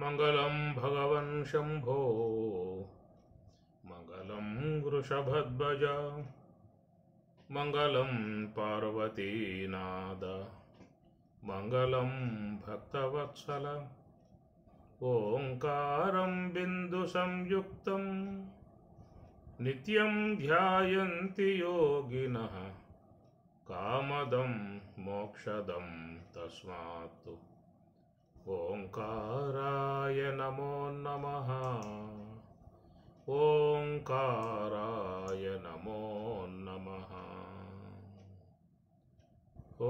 మంగళం భగవన్ శంభో మంగళం వృషభధ్వజ మంగళం పార్వతీనాద మంగళం భక్తవత్సల ఓంకారం బిందు సంయుక్తం నిత్యం ధ్యాయంతి యోగినః కామదం మోక్షదం తస్మాత్ ఓంకారాయ నమో నమః ఓంకారాయ నమో నమః.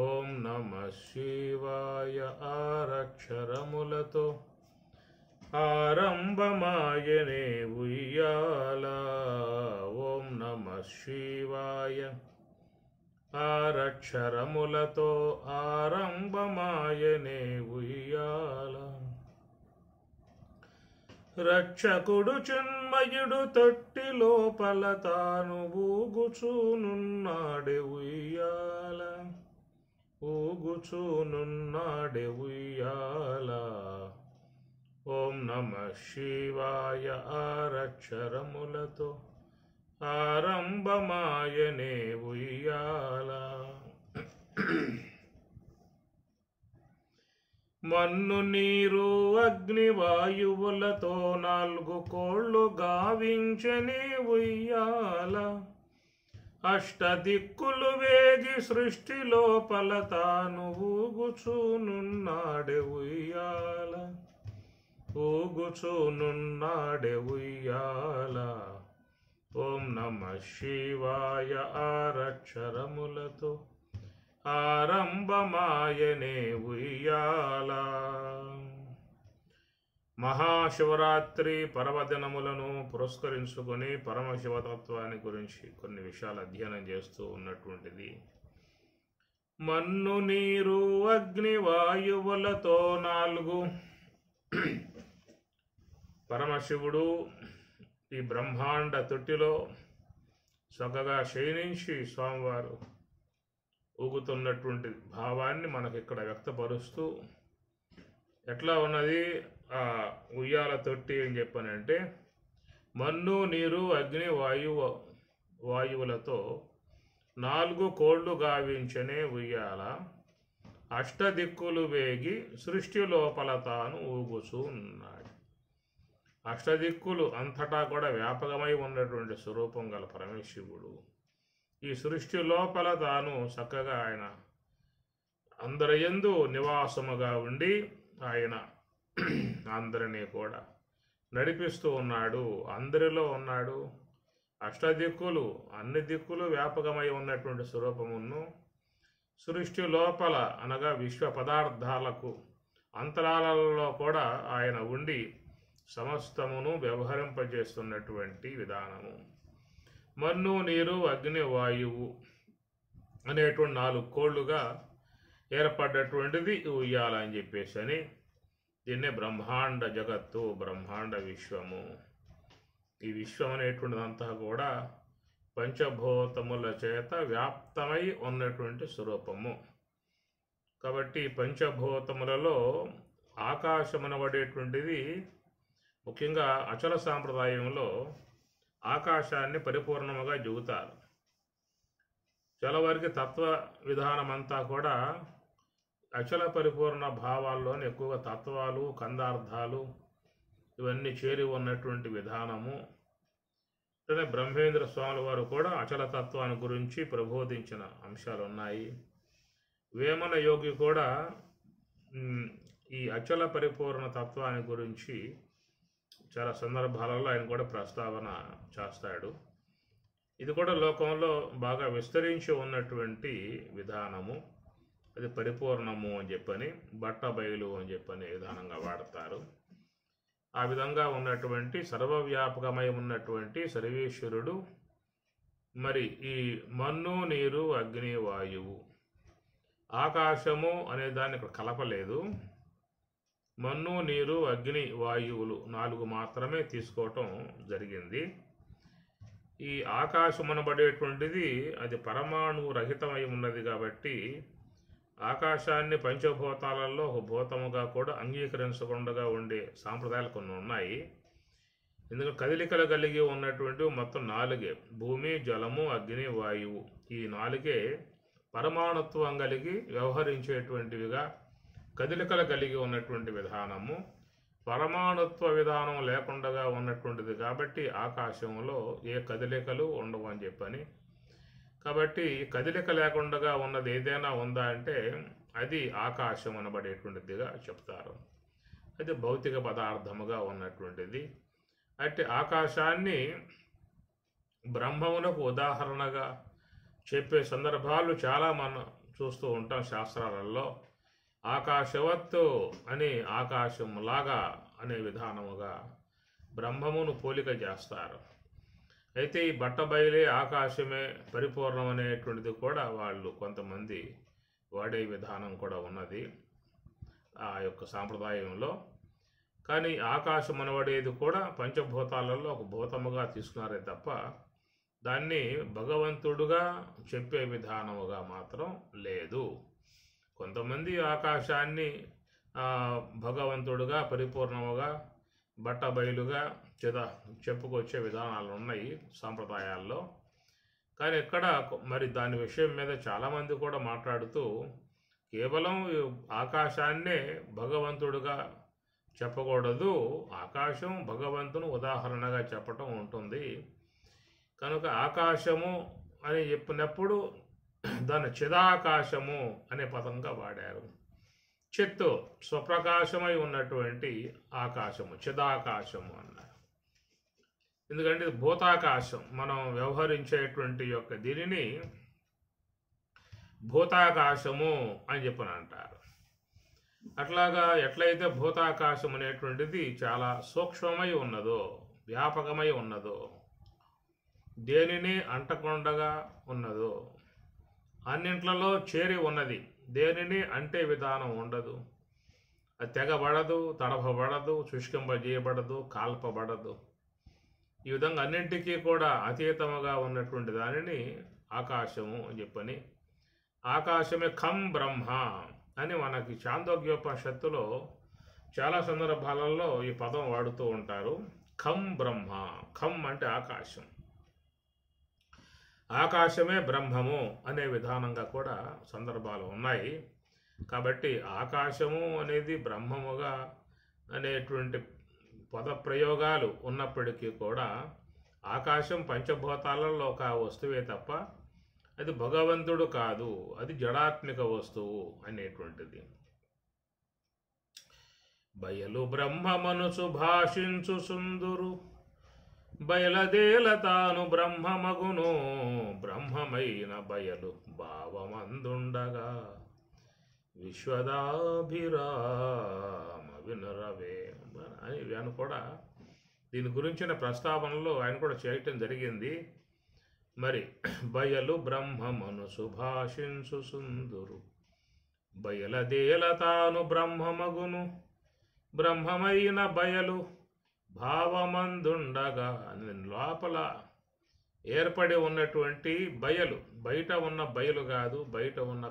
ఓం నమః శివాయ ఆరక్షరములతో ఆరంభమాయనే ఉయ్యాల. ఓం నమః శివాయ ఆరక్షరములతో ఆరంభమాయనే ఉయ్యాల. రక్షకుడు చిన్మయుడు తొట్టి లోపల తాను ఊగుచూనున్నాడే ఉయ్యాల, ఊగుచూనున్నాడే ఉయ్యాల. ఓం నమః శివాయ ఆరక్షరములతో ఆరంభమాయనే ఉయ్యాల. మన్ను నీరు అగ్ని వాయువులతో 4 కోళ్ళు గావించని ఉయ్యాల. అష్టదిక్కులు వేగి సృష్టి లోపల తాను ఊగుచూనున్నాడే ఉయ్యాల, ఊగుచూనున్నాడే ఉయ్యాల. ఓం నమః శివాయ ఆరక్షరములతో ఆరంభమాయనే ఉయ్యాల. మహాశివరాత్రి పర్వదినములను పురస్కరించుకొని పరమశివతత్వాన్ని గురించి కొన్ని విషయాలు అధ్యయనం చేస్తూ ఉన్నటువంటిది. మన్ను నీరు అగ్ని వాయువులతో 4 పరమశివుడు ఈ బ్రహ్మాండ తొట్టిలో చక్కగా శయనించి స్వామివారు ఊగుతున్నటువంటి భావాన్ని మనకి ఇక్కడ వ్యక్తపరుస్తూ ఎట్లా ఉన్నది ఆ ఉయ్యాల తొట్టి అని చెప్పానంటే, మన్ను నీరు అగ్ని వాయువులతో 4 కోళ్ళు గావించనే ఉయ్యాల. అష్టదిక్కులు వేగి సృష్టి లోపల తాను ఊగుచూ ఉన్నాడు. అష్టదిక్కులు అంతటా కూడా వ్యాపకమై ఉన్నటువంటి స్వరూపం గల పరమశివుడు ఈ సృష్టి లోపల తాను చక్కగా ఆయన అందరి యందు నివాసముగా ఉండి ఆయన అందరినీ కూడా నడిపిస్తూ ఉన్నాడు, అందరిలో ఉన్నాడు. అష్టదిక్కులు అన్ని దిక్కులు వ్యాపకమై ఉన్నటువంటి స్వరూపమును సృష్టి లోపల అనగా విశ్వ పదార్థాలకు అంతరాలలో కూడా ఆయన ఉండి సమస్తమును వ్యవహరింపజేస్తున్నటువంటి విధానము. మన్ను నీరు అగ్ని వాయువు అనేటువంటి 4 కోళ్ళుగా ఏర్పడ్డటువంటిది ఉయ్యాల అని చెప్పేసి అని దీన్నే బ్రహ్మాండ జగత్తు, బ్రహ్మాండ విశ్వము. ఈ విశ్వం అనేటువంటిదంతా కూడా పంచభూతముల చేత వ్యాప్తమై ఉన్నటువంటి స్వరూపము. కాబట్టి పంచభూతములలో ఆకాశమనబడేటువంటిది ముఖ్యంగా అచల సాంప్రదాయంలో ఆకాశాన్ని పరిపూర్ణముగా చెబుతారు. చాలా వరకు తత్వ విధానం అంతా కూడా అచల పరిపూర్ణ భావాల్లోనే ఎక్కువగా తత్వాలు, కందార్థాలు ఇవన్నీ చేరి ఉన్నటువంటి విధానము. అంటే బ్రహ్మేంద్ర స్వాముల వారు కూడా అచల తత్వాన్ని గురించి ప్రబోధించిన అంశాలు ఉన్నాయి. వేమన యోగి కూడా ఈ అచల పరిపూర్ణ తత్వాన్ని గురించి చాలా సందర్భాలలో ఆయన కూడా ప్రస్తావన చేస్తాడు. ఇది కూడా లోకంలో బాగా విస్తరించి ఉన్నటువంటి విధానము. అది పరిపూర్ణము అని చెప్పని, బట్ట బయలు అని చెప్పని విధానంగా వాడతారు. ఆ విధంగా ఉన్నటువంటి సర్వవ్యాపకమై ఉన్నటువంటి సర్వేశ్వరుడు మరి ఈ మన్ను నీరు అగ్ని వాయువు ఆకాశము అనే దాన్ని ఇక్కడ కలపలేదు. మన్ను నీరు అగ్ని వాయువులు 4 మాత్రమే తీసుకోవటం జరిగింది. ఈ ఆకాశం అనబడేటువంటిది అది పరమాణు రహితమై ఉన్నది కాబట్టి ఆకాశాన్ని పంచభూతాలలో ఒక భూతముగా కూడా అంగీకరించకుండా ఉండే సాంప్రదాయాలు కొన్ని ఉన్నాయి. ఎందుకంటే కదలికలు కలిగి ఉన్నటువంటి మొత్తం 4 భూమి, జలము, అగ్ని, వాయువు. ఈ 4 పరమాణుత్వం కలిగి వ్యవహరించేటువంటివిగా కదలికలు కలిగి ఉన్నటువంటి విధానము. పరమాణుత్వ విధానం లేకుండా ఉన్నటువంటిది కాబట్టి ఆకాశంలో ఏ కదలికలు ఉండవు అని చెప్పని. కాబట్టి కదలిక లేకుండా ఉన్నది ఏదైనా ఉందా అంటే అది ఆకాశం అనబడేటువంటిదిగా చెప్తారు. అది భౌతిక పదార్థముగా ఉన్నటువంటిది. అట్టి ఆకాశాన్ని బ్రహ్మమునకు ఉదాహరణగా చెప్పే సందర్భాలు చాలా మనం చూస్తూ ఉంటాం శాస్త్రాలలో. ఆకాశవత్తు అని ఆకాశంలాగా అనే విధానముగా బ్రహ్మమును పోలిక చేస్తారు. అయితే ఈ బట్టబయలే ఆకాశమే పరిపూర్ణం అనేటువంటిది కూడా వాళ్ళు కొంతమంది వాడే విధానం కూడా ఉన్నది ఆ యొక్క సాంప్రదాయంలో. కానీ ఆకాశం అనబడేది కూడా పంచభూతాలలో ఒక భూతముగా తీసుకున్నారే తప్ప దాన్ని భగవంతుడుగా చెప్పే విధానముగా మాత్రం లేదు. కొంతమంది ఆకాశాన్ని భగవంతుడుగా పరిపూర్ణముగా బట్టబయలుగా చెప్పుకొచ్చే విధానాలు ఉన్నాయి సాంప్రదాయాల్లో. కానీ ఇక్కడ మరి దాని విషయం మీద చాలామంది కూడా మాట్లాడుతూ కేవలం ఆకాశాన్నే భగవంతుడుగా చెప్పకూడదు, ఆకాశం భగవంతుని ఉదాహరణగా చెప్పటం ఉంటుంది. కనుక ఆకాశము అని చెప్పినప్పుడు దాన్ని చిదాకాశము అనే పదంగా వాడారు. చిత్తు స్వప్రకాశమై ఉన్నటువంటి ఆకాశము చిదాకాశము అన్నారు. ఎందుకంటే భూతాకాశం మనం వ్యవహరించేటువంటి యొక్క దీనిని భూతాకాశము అని చెప్పని అంటారు. అట్లాగా ఎట్లయితే భూతాకాశం అనేటువంటిది చాలా సూక్ష్మమై ఉన్నదో, వ్యాపకమై ఉన్నదో, దేనిని అంటకుండగా ఉన్నదో, అన్నింట్లలో చేరి ఉన్నది, దేనిని అంటే విధానం ఉండదు, అది తెగబడదు, తడపబడదు, శుష్కింపజేయబడదు, కాల్పబడదు. ఈ విధంగా అన్నింటికీ కూడా అతీతముగా ఉన్నటువంటి దానిని ఆకాశము అని చెప్పని. ఆకాశమే ఖం బ్రహ్మ అని మనకి చాందోగ్యోపనిషత్తులో చాలా సందర్భాలలో ఈ పదం వాడుతూ ఉంటారు. ఖం బ్రహ్మ, ఖం అంటే ఆకాశం, ఆకాశమే బ్రహ్మము అనే విధానంగా కూడా సందర్భాలు ఉన్నాయి. కాబట్టి ఆకాశము అనేది బ్రహ్మముగా అనేటువంటి పదప్రయోగాలు ఉన్నప్పటికీ కూడా ఆకాశం పంచభూతాలలో ఒక వస్తువే తప్ప అది భగవంతుడు కాదు, అది జడాత్మిక వస్తువు అనేటువంటిది. బయలు బ్రహ్మమనుసు భాషించు సుందురు, బయలదేల తాను బ్రహ్మమగును, బ్రహ్మమైన బయలు భావమందుండగా విశ్వదాభిరామ వినరవే అని ఆయన కూడా దీని గురించిన ప్రస్తావనలో ఆయన కూడా చేయటం జరిగింది. మరి బయలు బ్రహ్మమనుసు భాషించు సుందురు, బయలదేల తాను బ్రహ్మమగును, బ్రహ్మమైన బయలు భావమందుండగా. లోపల ఏర్పడి ఉన్నటువంటి బయలు, బయట ఉన్న బయలు కాదు, బయట ఉన్న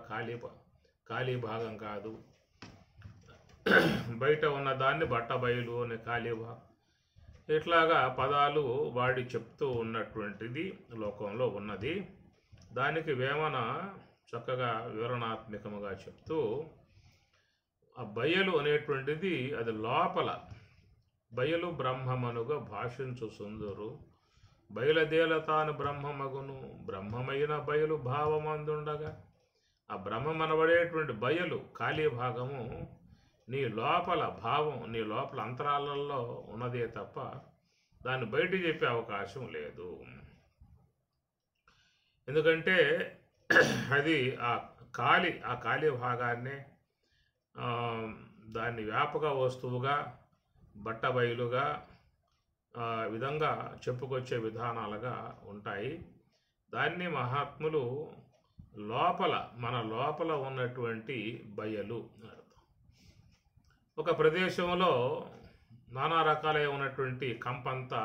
ఖాళీ భాగం కాదు, బయట ఉన్న దాన్ని బట్టబయలు అనే ఖాళీ భాగం, ఇట్లాగా పదాలు వాడి చెప్తూ ఉన్నటువంటిది లోకంలో ఉన్నది. దానికి వేమన చక్కగా వివరణాత్మకముగా చెప్తూ ఆ బయలు అనేటువంటిది అది లోపల బయలు బ్రహ్మమనుగా భాషించు సుందరు, బయలదేల తాను బ్రహ్మమగును, బ్రహ్మమైన బయలు భావమందుండగా. ఆ బ్రహ్మమనబడేటువంటి బయలు ఖాళీ భాగము నీ లోపల భావం, నీ లోపల అంతరాలలో ఉన్నదే తప్ప దాన్ని బయట చెప్పే అవకాశం లేదు. ఎందుకంటే అది ఆ ఖాళీ భాగాన్నే దాన్ని వ్యాపక వస్తువుగా బట్టబయలుగా విధంగా చెప్పుకొచ్చే విధానాలుగా ఉంటాయి. దాన్ని మహాత్ములు మన లోపల ఉన్నటువంటి బయలు. ఒక ప్రదేశంలో నానా రకాలై ఉన్నటువంటి కంపంతా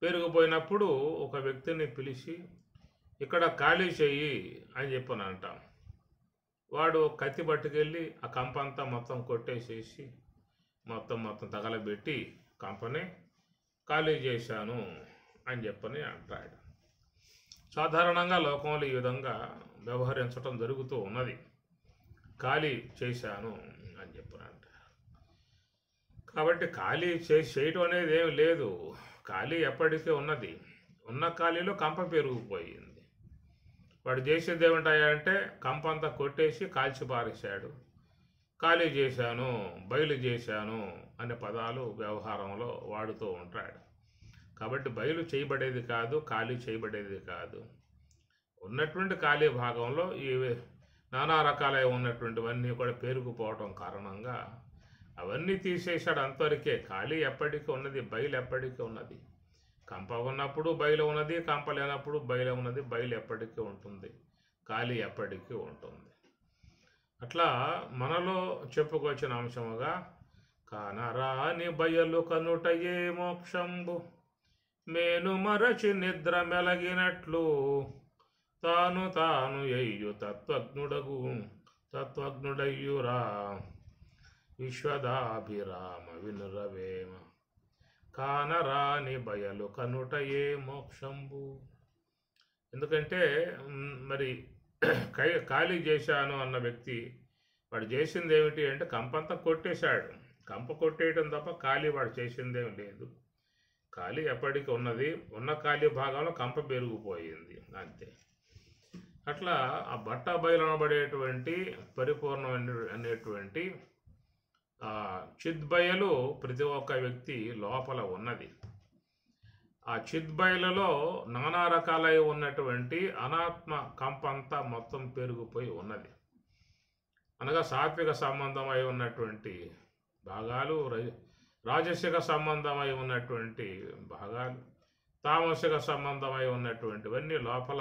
పెరిగిపోయినప్పుడు ఒక వ్యక్తిని పిలిచి ఇక్కడ ఖాళీ చెయ్యి అని చెప్పని అంటాం. వాడు కత్తి పట్టుకెళ్ళి ఆ కంపంతా మొత్తం కొట్టేసేసి మొత్తం తగలబెట్టి కంపని ఖాళీ చేశాను అని చెప్పని అంటాడు. సాధారణంగా లోకంలో ఈ విధంగా వ్యవహరించడం జరుగుతూ ఉన్నది. ఖాళీ చేశాను అని చెప్పని అంటారు. కాబట్టి ఖాళీ చేయటం అనేది ఏమి లేదు. ఖాళీ ఎప్పటికీ ఉన్నది. ఉన్న ఖాళీలో కంప పెరిగిపోయింది. వాడు చేసేది ఏమిటాయంటే కంపంతా కొట్టేసి కాల్చి పారేశాడు. ఖాళీ చేశాను, బయలు చేశాను అనే పదాలు వ్యవహారంలో వాడుతూ ఉంటాడు. కాబట్టి బయలు చేయబడేది కాదు, ఖాళీ చేయబడేది కాదు. ఉన్నటువంటి ఖాళీ భాగంలో ఈ నానా రకాలై ఉన్నటువంటివన్నీ కూడా పేరుకుపోవటం కారణంగా అవన్నీ తీసేశాడు. అంతవరకే. ఖాళీ ఎప్పటికీ ఉన్నది, బయలు ఎప్పటికీ ఉన్నది. కంప ఉన్నప్పుడు బయలు ఉన్నది, కంప లేనప్పుడు బయలు ఉన్నది. బయలు ఎప్పటికీ ఉంటుంది, ఖాళీ ఎప్పటికీ ఉంటుంది. అట్లా మనలో చెప్పుకొచ్చిన అంశముగా కానరాని బయలు కనుటయే మోక్షంబు మేను మరచి నిద్ర మెలగినట్లు తాను ఎయ్యు తత్వజ్ఞుడయ్యురా విశ్వదాభిరామ వినురవేమ కానరాని బయలు కనుటయే మోక్షంబు. ఎందుకంటే మరి ఖాళీ చేశాను అన్న వ్యక్తి వాడు చేసింది ఏమిటి అంటే కంపంతా కొట్టేశాడు. కంప కొట్టేయటం తప్ప ఖాళీ వాడు చేసిందేమి లేదు. ఖాళీ ఎప్పటికీ ఉన్నది. ఉన్న ఖాళీ భాగంలో కంప పెరిగిపోయింది అంతే. అట్లా ఆ బట్ట బయలు అనబడేటువంటి పరిపూర్ణమైన అనేటువంటి చిద్బయలు ప్రతి ఒక్క వ్యక్తి లోపల ఉన్నది. ఆ చిద్బయలలో నానా రకాలై ఉన్నటువంటి అనాత్మ కంపంతా మొత్తం పెరిగిపోయి ఉన్నది. అనగా సాత్విక సంబంధమై ఉన్నటువంటి భాగాలు, రాజసిక సంబంధమై ఉన్నటువంటి భాగాలు, తామసిక సంబంధమై ఉన్నటువంటివన్నీ లోపల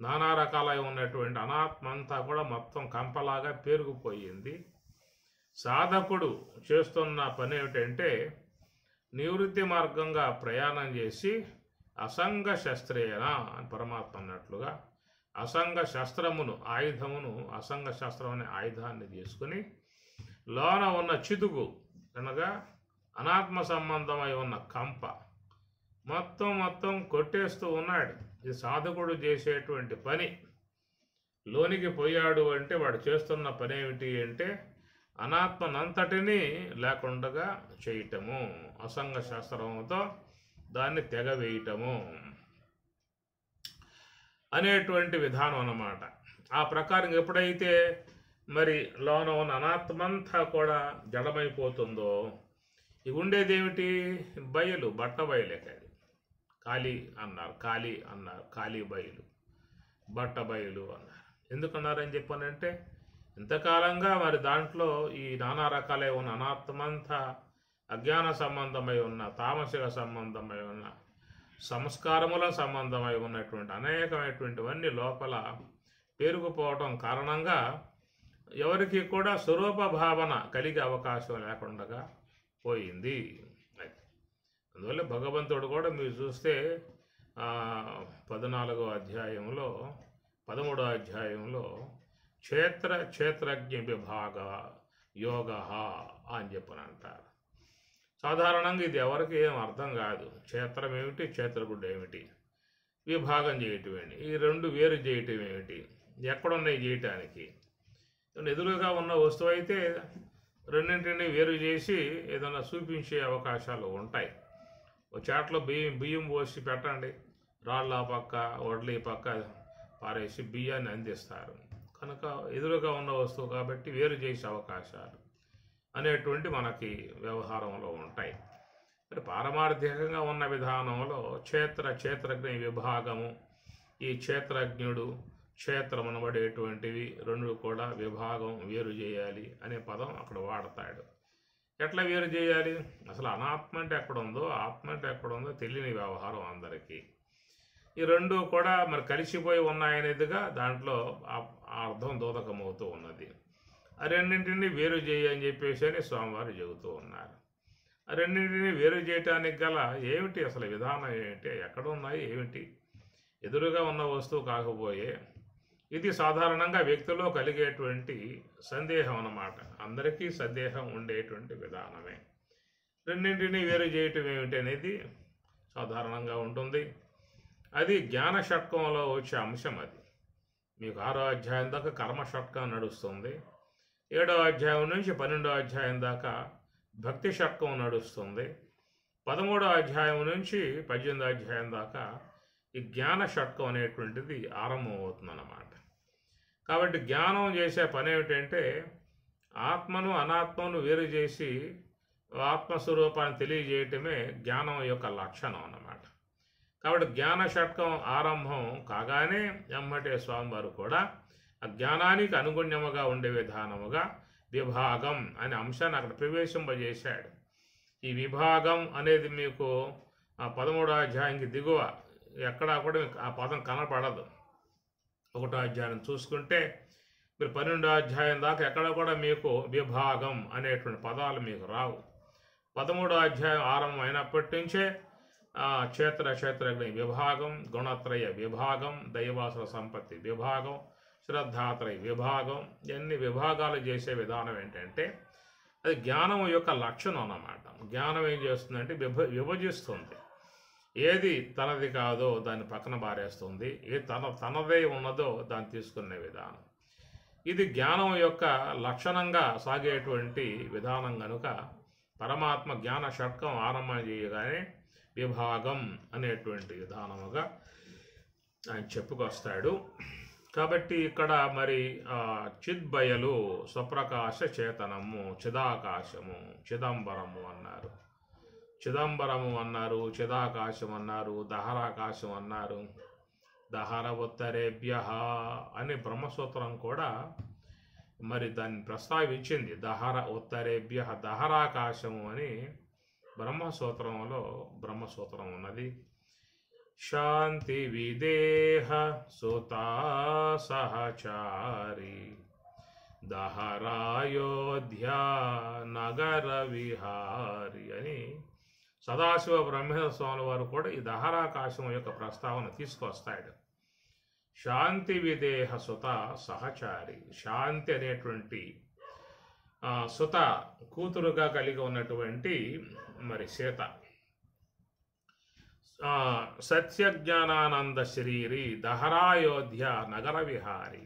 నానా రకాలై ఉన్నటువంటి అనాత్మ అంతా కూడా మొత్తం కంపలాగా పెరిగిపోయింది. సాధకుడు చేస్తున్న పని ఏమిటంటే నివృత్తి మార్గంగా ప్రయాణం చేసి అసంగ శస్త్రేణ అని పరమాత్మ అన్నట్లుగా అసంగ శస్త్రమును ఆయుధమును అసంగ శస్త్రం అనే ఆయుధాన్ని తీసుకుని లోన ఉన్న చితుకు అనగా అనాత్మ సంబంధమై ఉన్న కంప మొత్తం కొట్టేస్తూ ఉన్నాడు. ఇది సాధకుడు చేసేటువంటి పని. లోనికి పోయాడు అంటే వాడు చేస్తున్న పని ఏమిటి అంటే అనాత్మనంతటినీ లేకుండా చేయటము, అసంగ శాస్త్రముతో దాన్ని తెగవేయటము అనేటువంటి విధానం అన్నమాట. ఆ ప్రకారం ఎప్పుడైతే మరి లోన ఉన్న అనాత్మంతా కూడా జడమైపోతుందో ఇవి ఉండేది ఏమిటి? బయలు, బట్ట బయలే. ఖాళీ అన్నారు, ఖాళీ బయలు, బట్ట బయలు అన్నారు. ఎందుకన్నారని చెప్పానంటే ఇంతకాలంగా మరి దాంట్లో ఈ నానా రకాలై ఉన్న అనాత్మంతా అజ్ఞాన సంబంధమై ఉన్న, తామసిక సంబంధమై ఉన్న, సంస్కారముల సంబంధమై ఉన్నటువంటి అనేకమైనటువంటివన్నీ లోపల పేరుకుపోవటం కారణంగా ఎవరికి కూడా స్వరూప భావన కలిగే అవకాశం లేకుండా పోయింది. అందువల్ల భగవంతుడు కూడా మీరు చూస్తే 14వ అధ్యాయంలో 13వ అధ్యాయంలో క్షేత్రజ్ఞ విభాగ యోగ అని చెప్పని అంటారు. సాధారణంగా ఇది ఎవరికి ఏం అర్థం కాదు. క్షేత్రం ఏమిటి, క్షేత్రగుడ్డ ఏమిటి, విభాగం చేయటం ఏమిటి, ఈ రెండు వేరు చేయటం ఏమిటి, ఎక్కడున్నాయి చేయటానికి? ఎదురుగా ఉన్న వస్తువు అయితే రెండింటిని వేరు చేసి ఏదైనా చూపించే అవకాశాలు ఉంటాయి. ఒక చాట్లో బియ్యం పోసి పెట్టండి, రాళ్ళ పక్క వడ్లీ పక్క పారేసి బియ్యాన్ని అందిస్తారు. కనుక ఎదురుగా ఉన్న వస్తువు కాబట్టి వేరు చేసే అవకాశాలు అనేటువంటి మనకి వ్యవహారంలో ఉంటాయి. మరి పారమార్థికంగా ఉన్న విధానంలో క్షేత్రజ్ఞ విభాగము, ఈ క్షేత్రజ్ఞుడు క్షేత్రం అనబడేటువంటివి రెండు కూడా విభాగం వేరు చేయాలి అనే పదం అక్కడ వాడతాడు. ఎట్లా వేరు చేయాలి? అసలు అనాత్మ అంటే ఎక్కడుందో, ఆత్మ అంటే ఎక్కడుందో తెలియని వ్యవహారం అందరికీ. ఈ రెండు కూడా మరి కలిసిపోయి ఉన్నాయనేదిగా దాంట్లో అర్థం దోదకమవుతూ ఉన్నది. ఆ రెండింటిని వేరు చేయని చెప్పేసి అని స్వామివారు చెబుతూ ఉన్నారు. ఆ రెండింటిని వేరు చేయటానికి గల ఏమిటి అసలు విధానం ఏమిటి, ఎక్కడున్నాయి ఏమిటి, ఎదురుగా ఉన్న వస్తువు కాకపోయే ఇది సాధారణంగా వ్యక్తిలో కలిగేటువంటి సందేహం అన్నమాట. అందరికీ సందేహం ఉండేటువంటి విధానమే. రెండింటినీ వేరు చేయటం ఏమిటి అనేది సాధారణంగా ఉంటుంది. అది జ్ఞాన షట్కంలో వచ్చే అంశం. అది మీకు 6వ అధ్యాయం దాకా కర్మ షట్కం నడుస్తుంది. 7వ అధ్యాయం నుంచి 12వ అధ్యాయం దాకా భక్తి షట్కం నడుస్తుంది. 13వ అధ్యాయం నుంచి 18వ అధ్యాయం దాకా ఈ జ్ఞాన షట్కం అనేటువంటిది ఆరంభం అవుతుందన్నమాట. కాబట్టి జ్ఞానం చేసే పని ఏమిటంటే ఆత్మను అనాత్మను వేరు చేసి ఆత్మస్వరూపాన్ని తెలియజేయటమే జ్ఞానం యొక్క లక్షణం అన్నమాట. కాబట్టి జ్ఞాన షట్కం ఆరంభం కాగానే ఎమ్మటే స్వామివారు కూడా ఆ జ్ఞానానికి అనుగుణ్యముగా ఉండే విధానముగా విభాగం అనే అంశాన్ని అక్కడ ప్రవేశింపజేశాడు. ఈ విభాగం అనేది మీకు 13వ అధ్యాయానికి దిగువ ఎక్కడా కూడా ఆ పదం కనపడదు. 1వ అధ్యాయం చూసుకుంటే మీరు 12వ అధ్యాయం దాకా ఎక్కడ కూడా మీకు విభాగం అనేటువంటి పదాలు మీకు రావు. 13వ అధ్యాయం ఆరంభం అయినప్పటి నుంచే క్షేత్రజ్ఞ విభాగం, గుణత్రయ విభాగం, దైవాసుర సంపత్తి విభాగం, శ్రద్ధాత్రయ విభాగం, ఇవన్నీ విభాగాలు చేసే విధానం ఏంటంటే అది జ్ఞానం యొక్క లక్షణం అన్నమాట. జ్ఞానం ఏం చేస్తుందంటే విభజిస్తుంది. ఏది తనది కాదో దాన్ని పక్కన పారేస్తుంది, ఏది తనదే ఉన్నదో దాన్ని తీసుకునే విధానం. ఇది జ్ఞానం యొక్క లక్షణంగా సాగేటువంటి విధానం కనుక పరమాత్మ జ్ఞాన షట్కం ఆరంభం చేయగానే విభాగం అనేటువంటి విధానముగా ఆయన చెప్పుకొస్తాడు. కాబట్టి ఇక్కడ మరి చిద్బయలు, స్వప్రకాశ చేతనము, చిదాకాశము, చిదంబరము అన్నారు. చిదంబరము అన్నారు, చిదాకాశం అన్నారు, దహరాకాశం అన్నారు. దహర ఉత్తరేభ్య అనే బ్రహ్మసూత్రం కూడా మరి దాన్ని ప్రస్తావించింది. దహర ఉత్తరేభ్య దహరాకాశము అని బ్రహ్మసూత్రం ఉన్నది. శాంతి విదేహ సుతా సహచారి దహరాయోధ్యా నగర విహారి అని సదాశివ బ్రహ్మేంద్ర స్వామి వారు కూడా ఈ దహరాకాశం యొక్క ప్రస్తావన తీసుకొస్తాడు. శాంతి విదేహ సుత సహచారి, శాంతి అనేటువంటి సుత కూతురుగా కలిగి ఉన్నటువంటి మరి సీత, సత్యజ్ఞానానంద శరీరి దహరాయోధ్య నగర విహారి.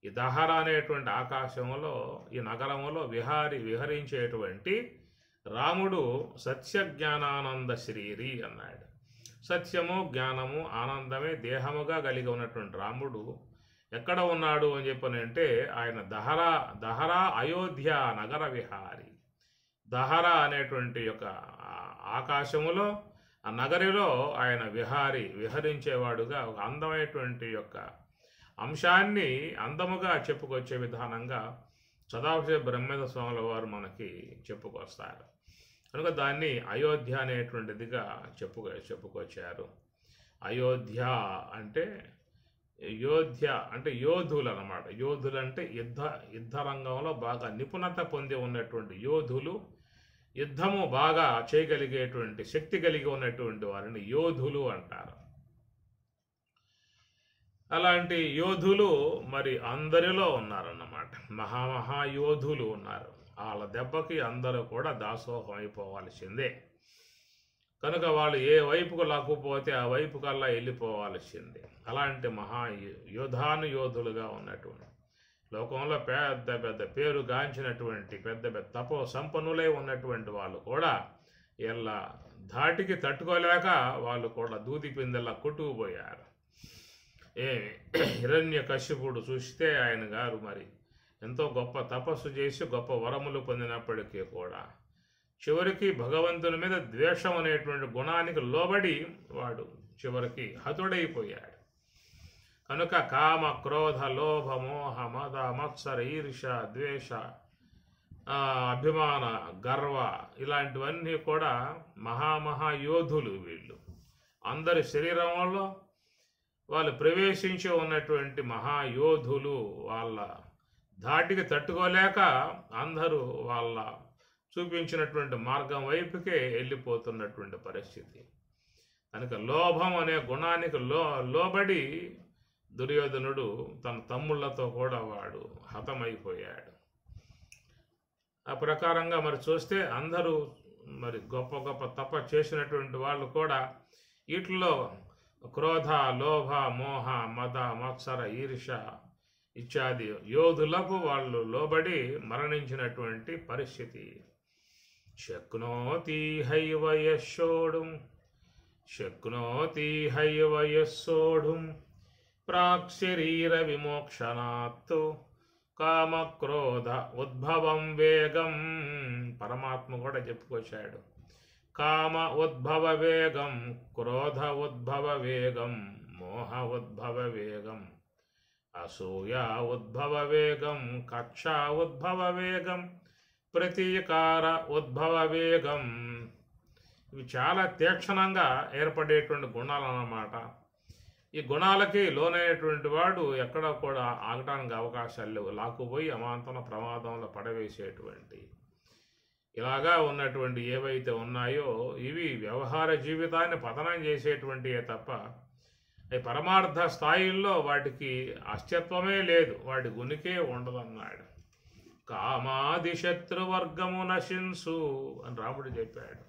ఈ దహర అనేటువంటి ఆకాశంలో, ఈ నగరములో విహరించేటువంటి రాముడు సత్యజ్ఞానానంద శరీరి అన్నాడు. సత్యము, జ్ఞానము, ఆనందమే దేహముగా కలిగి ఉన్నటువంటి రాముడు ఎక్కడ ఉన్నాడు అని చెప్పనంటే ఆయన దహరా అయోధ్య నగర విహారి. దహర అనేటువంటి యొక్క ఆకాశములో, ఆ నగరిలో ఆయన విహరించేవాడుగా ఒక అందమైనటువంటి యొక్క అంశాన్ని అందముగా చెప్పుకొచ్చే విధానంగా సదాశివ బ్రహ్మేంద్ర స్వాముల వారు మనకి చెప్పుకొస్తారు. కనుక దాన్ని అయోధ్య అనేటువంటిదిగా చెప్పుకొచ్చారు. అయోధ్య అంటే యోధులు అన్నమాట. యోధులు అంటే యుద్ధ రంగంలో బాగా నిపుణత పొంది ఉన్నటువంటి యోధులు, యుద్ధము బాగా చేయగలిగేటువంటి శక్తి కలిగి ఉన్నటువంటి వారిని యోధులు అంటారు. అలాంటి యోధులు మరి అందరిలో ఉన్నారన్నమాట. మహాయోధులు ఉన్నారు. వాళ్ళ దెబ్బకి అందరూ కూడా దాసోహం అయిపోవాల్సిందే. కనుక వాళ్ళు ఏ వైపుకు లాక్కుపోతే ఆ వైపు కల్లా వెళ్ళిపోవాల్సిందే. అలాంటి యోధులుగా ఉన్నటువంటి లోకంలో పెద్ద పెద్ద పేరుగాంచినటువంటి పెద్ద పెద్ద తపో సంపన్నులై ఉన్నటువంటి వాళ్ళు కూడా ఇలా ధాటికి తట్టుకోలేక వాళ్ళు కూడా దూది పిందెల్లా కొట్టుకుపోయారు. హిరణ్యకశిపుడు చూస్తే ఆయన గారు మరి ఎంతో గొప్ప తపస్సు చేసి గొప్ప వరములు పొందినప్పటికీ కూడా చివరికి భగవంతుని మీద ద్వేషం అనేటువంటి గుణానికి లోబడి వాడు చివరికి హతుడైపోయాడు. కనుక కామ, క్రోధ, లోభ, మోహ, మద, మత్సర, ఈర్ష, ద్వేష, అభిమాన, గర్వ ఇలాంటివన్నీ కూడా మహాయోధులు. వీళ్ళు అందరి శరీరంలో వాళ్ళు ప్రవేశించి ఉన్నటువంటి మహాయోధులు. వాళ్ళ ధాటికి తట్టుకోలేక అందరూ వాళ్ళ చూపించినటువంటి మార్గం వైపుకే వెళ్ళిపోతున్నటువంటి పరిస్థితి. కనుక లోభం అనే గుణానికి లోబడి దుర్యోధనుడు తన తమ్ముళ్లతో కూడా వాడు హతమైపోయాడు. ఆ ప్రకారంగా మరి చూస్తే అందరూ మరి గొప్ప గొప్ప తప చేసినటువంటి వాళ్ళు కూడా వీటిలో క్రోధ, లోభ, మోహ, మద, మత్సర, ఈర్ష ఇత్యాది యోధులకు వాళ్ళు లోబడి మరణించినటువంటి పరిస్థితి. శక్నోతి హైవ యశోఢుం ప్రాక్శరీర విమోక్షణాత్తు కామక్రోధ ఉద్భవం వేగం. పరమాత్మ కూడా చెప్పుకొచ్చాడు. కామ ఉద్భవ వేగం, క్రోధ ఉద్భవ వేగం, మోహ ఉద్భవ వేగం, అసూయ ఉద్భవ వేగం, కక్ష ఉద్భవ వేగం, ప్రతీకార ఉద్భవ వేగం. ఇవి చాలా తీక్షణంగా ఏర్పడేటువంటి గుణాలు అన్నమాట. ఈ గుణాలకి లోనైనటువంటి వాడు ఎక్కడ కూడా ఆగటానికి అవకాశాలు లేవు. లాక్కుపోయి అమాంతన ప్రమాదంలో పడవేసేటువంటి ఇలాగా ఉన్నటువంటి ఏవైతే ఉన్నాయో ఇవి వ్యవహార జీవితాన్ని పతనం చేసేటువంటివే తప్ప ఈ పరమార్థ స్థాయిల్లో వాటికి అస్తిత్వమే లేదు, వాటి ఉనికే ఉండదన్నాడు. కామాది శత్రువర్గము నశింసు అని రాముడు చెప్పాడు.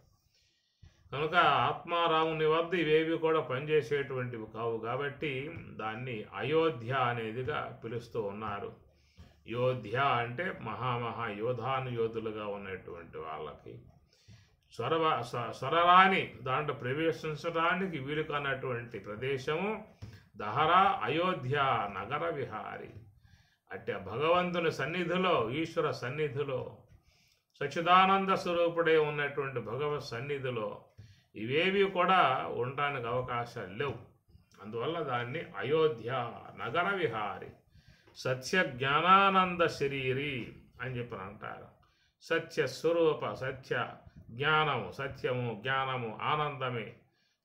కనుక ఆత్మారాముని వద్ద ఇవేవి కూడా పనిచేసేటువంటివి కావు కాబట్టి దాన్ని అయోధ్య అనేదిగా పిలుస్తూ ఉన్నారు. యోధ్య అంటే మహామహా యోధానుయోధులుగా ఉన్నటువంటి వాళ్ళకి స్వరరాని దాంట్లో ప్రవేశించడానికి వీలు కానటువంటి ప్రదేశము దహరా అయోధ్య నగర విహారి. అంటే భగవంతుని సన్నిధిలో, ఈశ్వర సన్నిధిలో, సచ్చిదానంద స్వరూపుడే ఉన్నటువంటి భగవత్ సన్నిధిలో ఇవేవి కూడా ఉండడానికి అవకాశాలు లేవు. అందువల్ల దాన్ని అయోధ్య నగర విహారి, సత్య జ్ఞానానంద శరీరి అని చెప్పి అంటారు. సత్య స్వరూప, సత్య జ్ఞానము, సత్యము, జ్ఞానము, ఆనందమే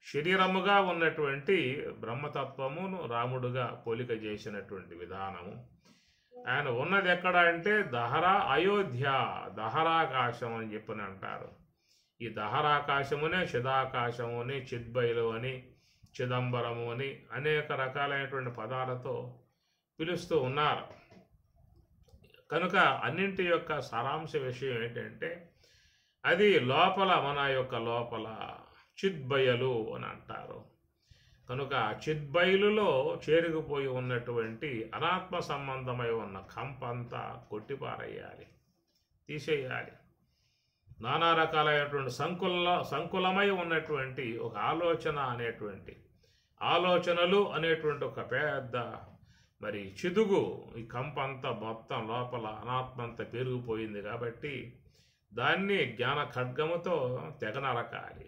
శరీరముగా ఉన్నటువంటి బ్రహ్మతత్వమును రాముడుగా పోలిక చేసినటువంటి విధానము. ఆయన ఉన్నది ఎక్కడ అంటే దహరా అయోధ్య, దహరాకాశం అని చెప్పని అంటారు. ఈ దహరాకాశమునే చిదాకాశము అని, చిద్బయలు అని, చిదంబరము అని అనేక రకాలైనటువంటి పదాలతో పిలుస్తూ ఉన్నారు. కనుక అన్నింటి యొక్క సారాంశ విషయం ఏంటంటే అది లోపల, మన యొక్క లోపల చిద్బయలు అని అంటారు. కనుక చిద్బయలులో చేరుకుపోయి ఉన్నటువంటి అనాత్మ సంబంధమై ఉన్న కంపంతా కొట్టిపారేయాలి, తీసేయాలి. నానా రకాలైనటువంటి సంకులమై ఉన్నటువంటి ఒక ఆలోచన అనేటువంటి ఆలోచనలు అనేటువంటి ఒక పెద్ద మరి చిదుగు, ఈ కంపంతా మొత్తం లోపల అనాత్మంతా పెరిగిపోయింది కాబట్టి దాన్ని జ్ఞాన ఖడ్గముతో తెగనరకాలి,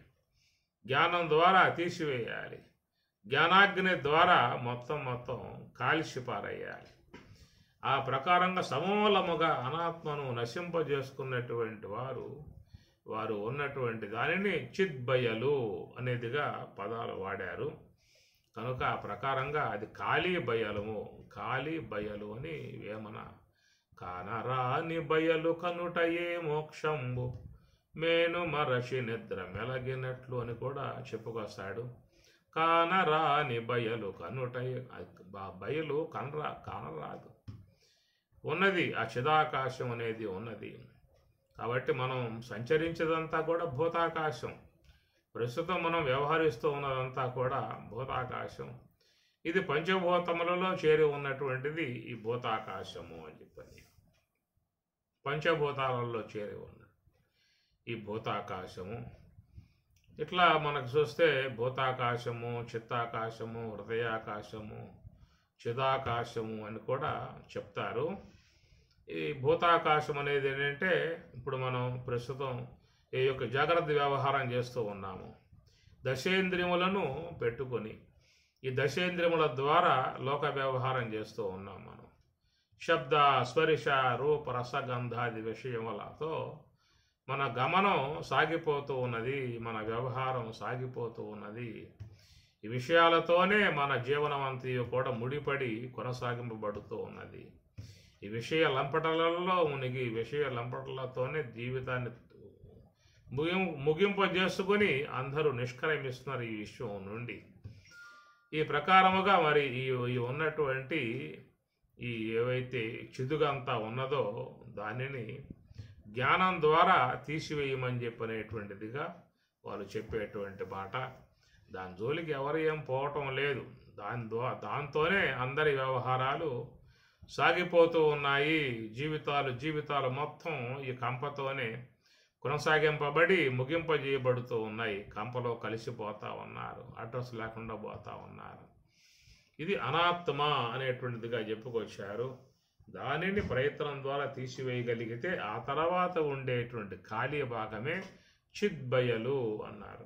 జ్ఞానం ద్వారా తీసివేయాలి, జ్ఞానాగ్ని ద్వారా మొత్తం కాల్చిపారేయాలి. ఆ ప్రకారంగా సమూలముగా అనాత్మను నశింపజేసుకున్నటువంటి వారు ఉన్నటువంటి దానిని చిద్బయలు అనేదిగా పదాలు వాడారు. కనుక ఆ ప్రకారంగా అది ఖాళీ బయలు అని వేమన. కానరాని బయలు కనుటయే మోక్షంబు మేను మరచి నిద్ర మెలగినట్లు అని కూడా చెప్పుకొస్తాడు. కానరాని బయలు కనుటయే, బయలు కానరాదు, ఉన్నది ఆ చిదాకాశం అనేది ఉన్నది. కాబట్టి మనం సంచరించేదంతా కూడా భూతాకాశం. ప్రస్తుతం మనం వ్యవహరిస్తూ ఉన్నదంతా కూడా భూతాకాశం. ఇది పంచభూతములలో చేరి ఉన్నటువంటిది ఈ భూతాకాశము అని చెప్పని. పంచభూతాలలో చేరి ఉన్న ఈ భూతాకాశము. ఇట్లా మనకు చూస్తే భూతాకాశము, చిత్తాకాశము, హృదయాకాశము, చిదాకాశము అని కూడా చెప్తారు. ఈ భూతాకాశం అనేది ఏంటంటే ఇప్పుడు మనం ప్రస్తుతం ఈ యొక్క జాగ్రత్త వ్యవహారం చేస్తూ ఉన్నాము. దశేంద్రియములను పెట్టుకొని ఈ దశేంద్రియముల ద్వారా లోక వ్యవహారం చేస్తూ ఉన్నాం మనం. శబ్ద, స్పర్శ, రూప, రసగంధాది విషయములతో మన గమనం సాగిపోతూ ఉన్నది, మన వ్యవహారం సాగిపోతూ ఉన్నది. ఈ విషయాలతోనే మన జీవనం అంతయు కూడా ముడిపడి కొనసాగింపబడుతూ ఉన్నది. ఈ విషయ లంపటలలో మునిగి విషయ లంపటలతోనే జీవితాన్ని ముగింపజేసుకొని అందరూ నిష్క్రమిస్తున్నారు ఈ విశ్వం నుండి. ఈ ప్రకారముగా మరి ఈ ఉన్నటువంటి ఈ ఏవైతే చిదుగంతా ఉన్నదో దానిని జ్ఞానం ద్వారా తీసివేయమని చెప్పనేటువంటిదిగా వాళ్ళు చెప్పేటువంటి మాట. దాని జోలికి ఎవరు ఏం పోవటం లేదు. దాంతోనే అందరి వ్యవహారాలు సాగిపోతూ ఉన్నాయి. జీవితాలు మొత్తం ఈ కంపతోనే కొనసాగింపబడి ముగింపజేయబడుతూ ఉన్నాయి. కంపలో కలిసిపోతూ ఉన్నారు, అడ్రస్ లేకుండా పోతూ ఉన్నారు. ఇది అనాత్మ అనేటువంటిదిగా చెప్పుకొచ్చారు. దానిని ప్రయత్నం ద్వారా తీసివేయగలిగితే ఆ తర్వాత ఉండేటువంటి ఖాళీ భాగమే చిద్బయలు అన్నారు.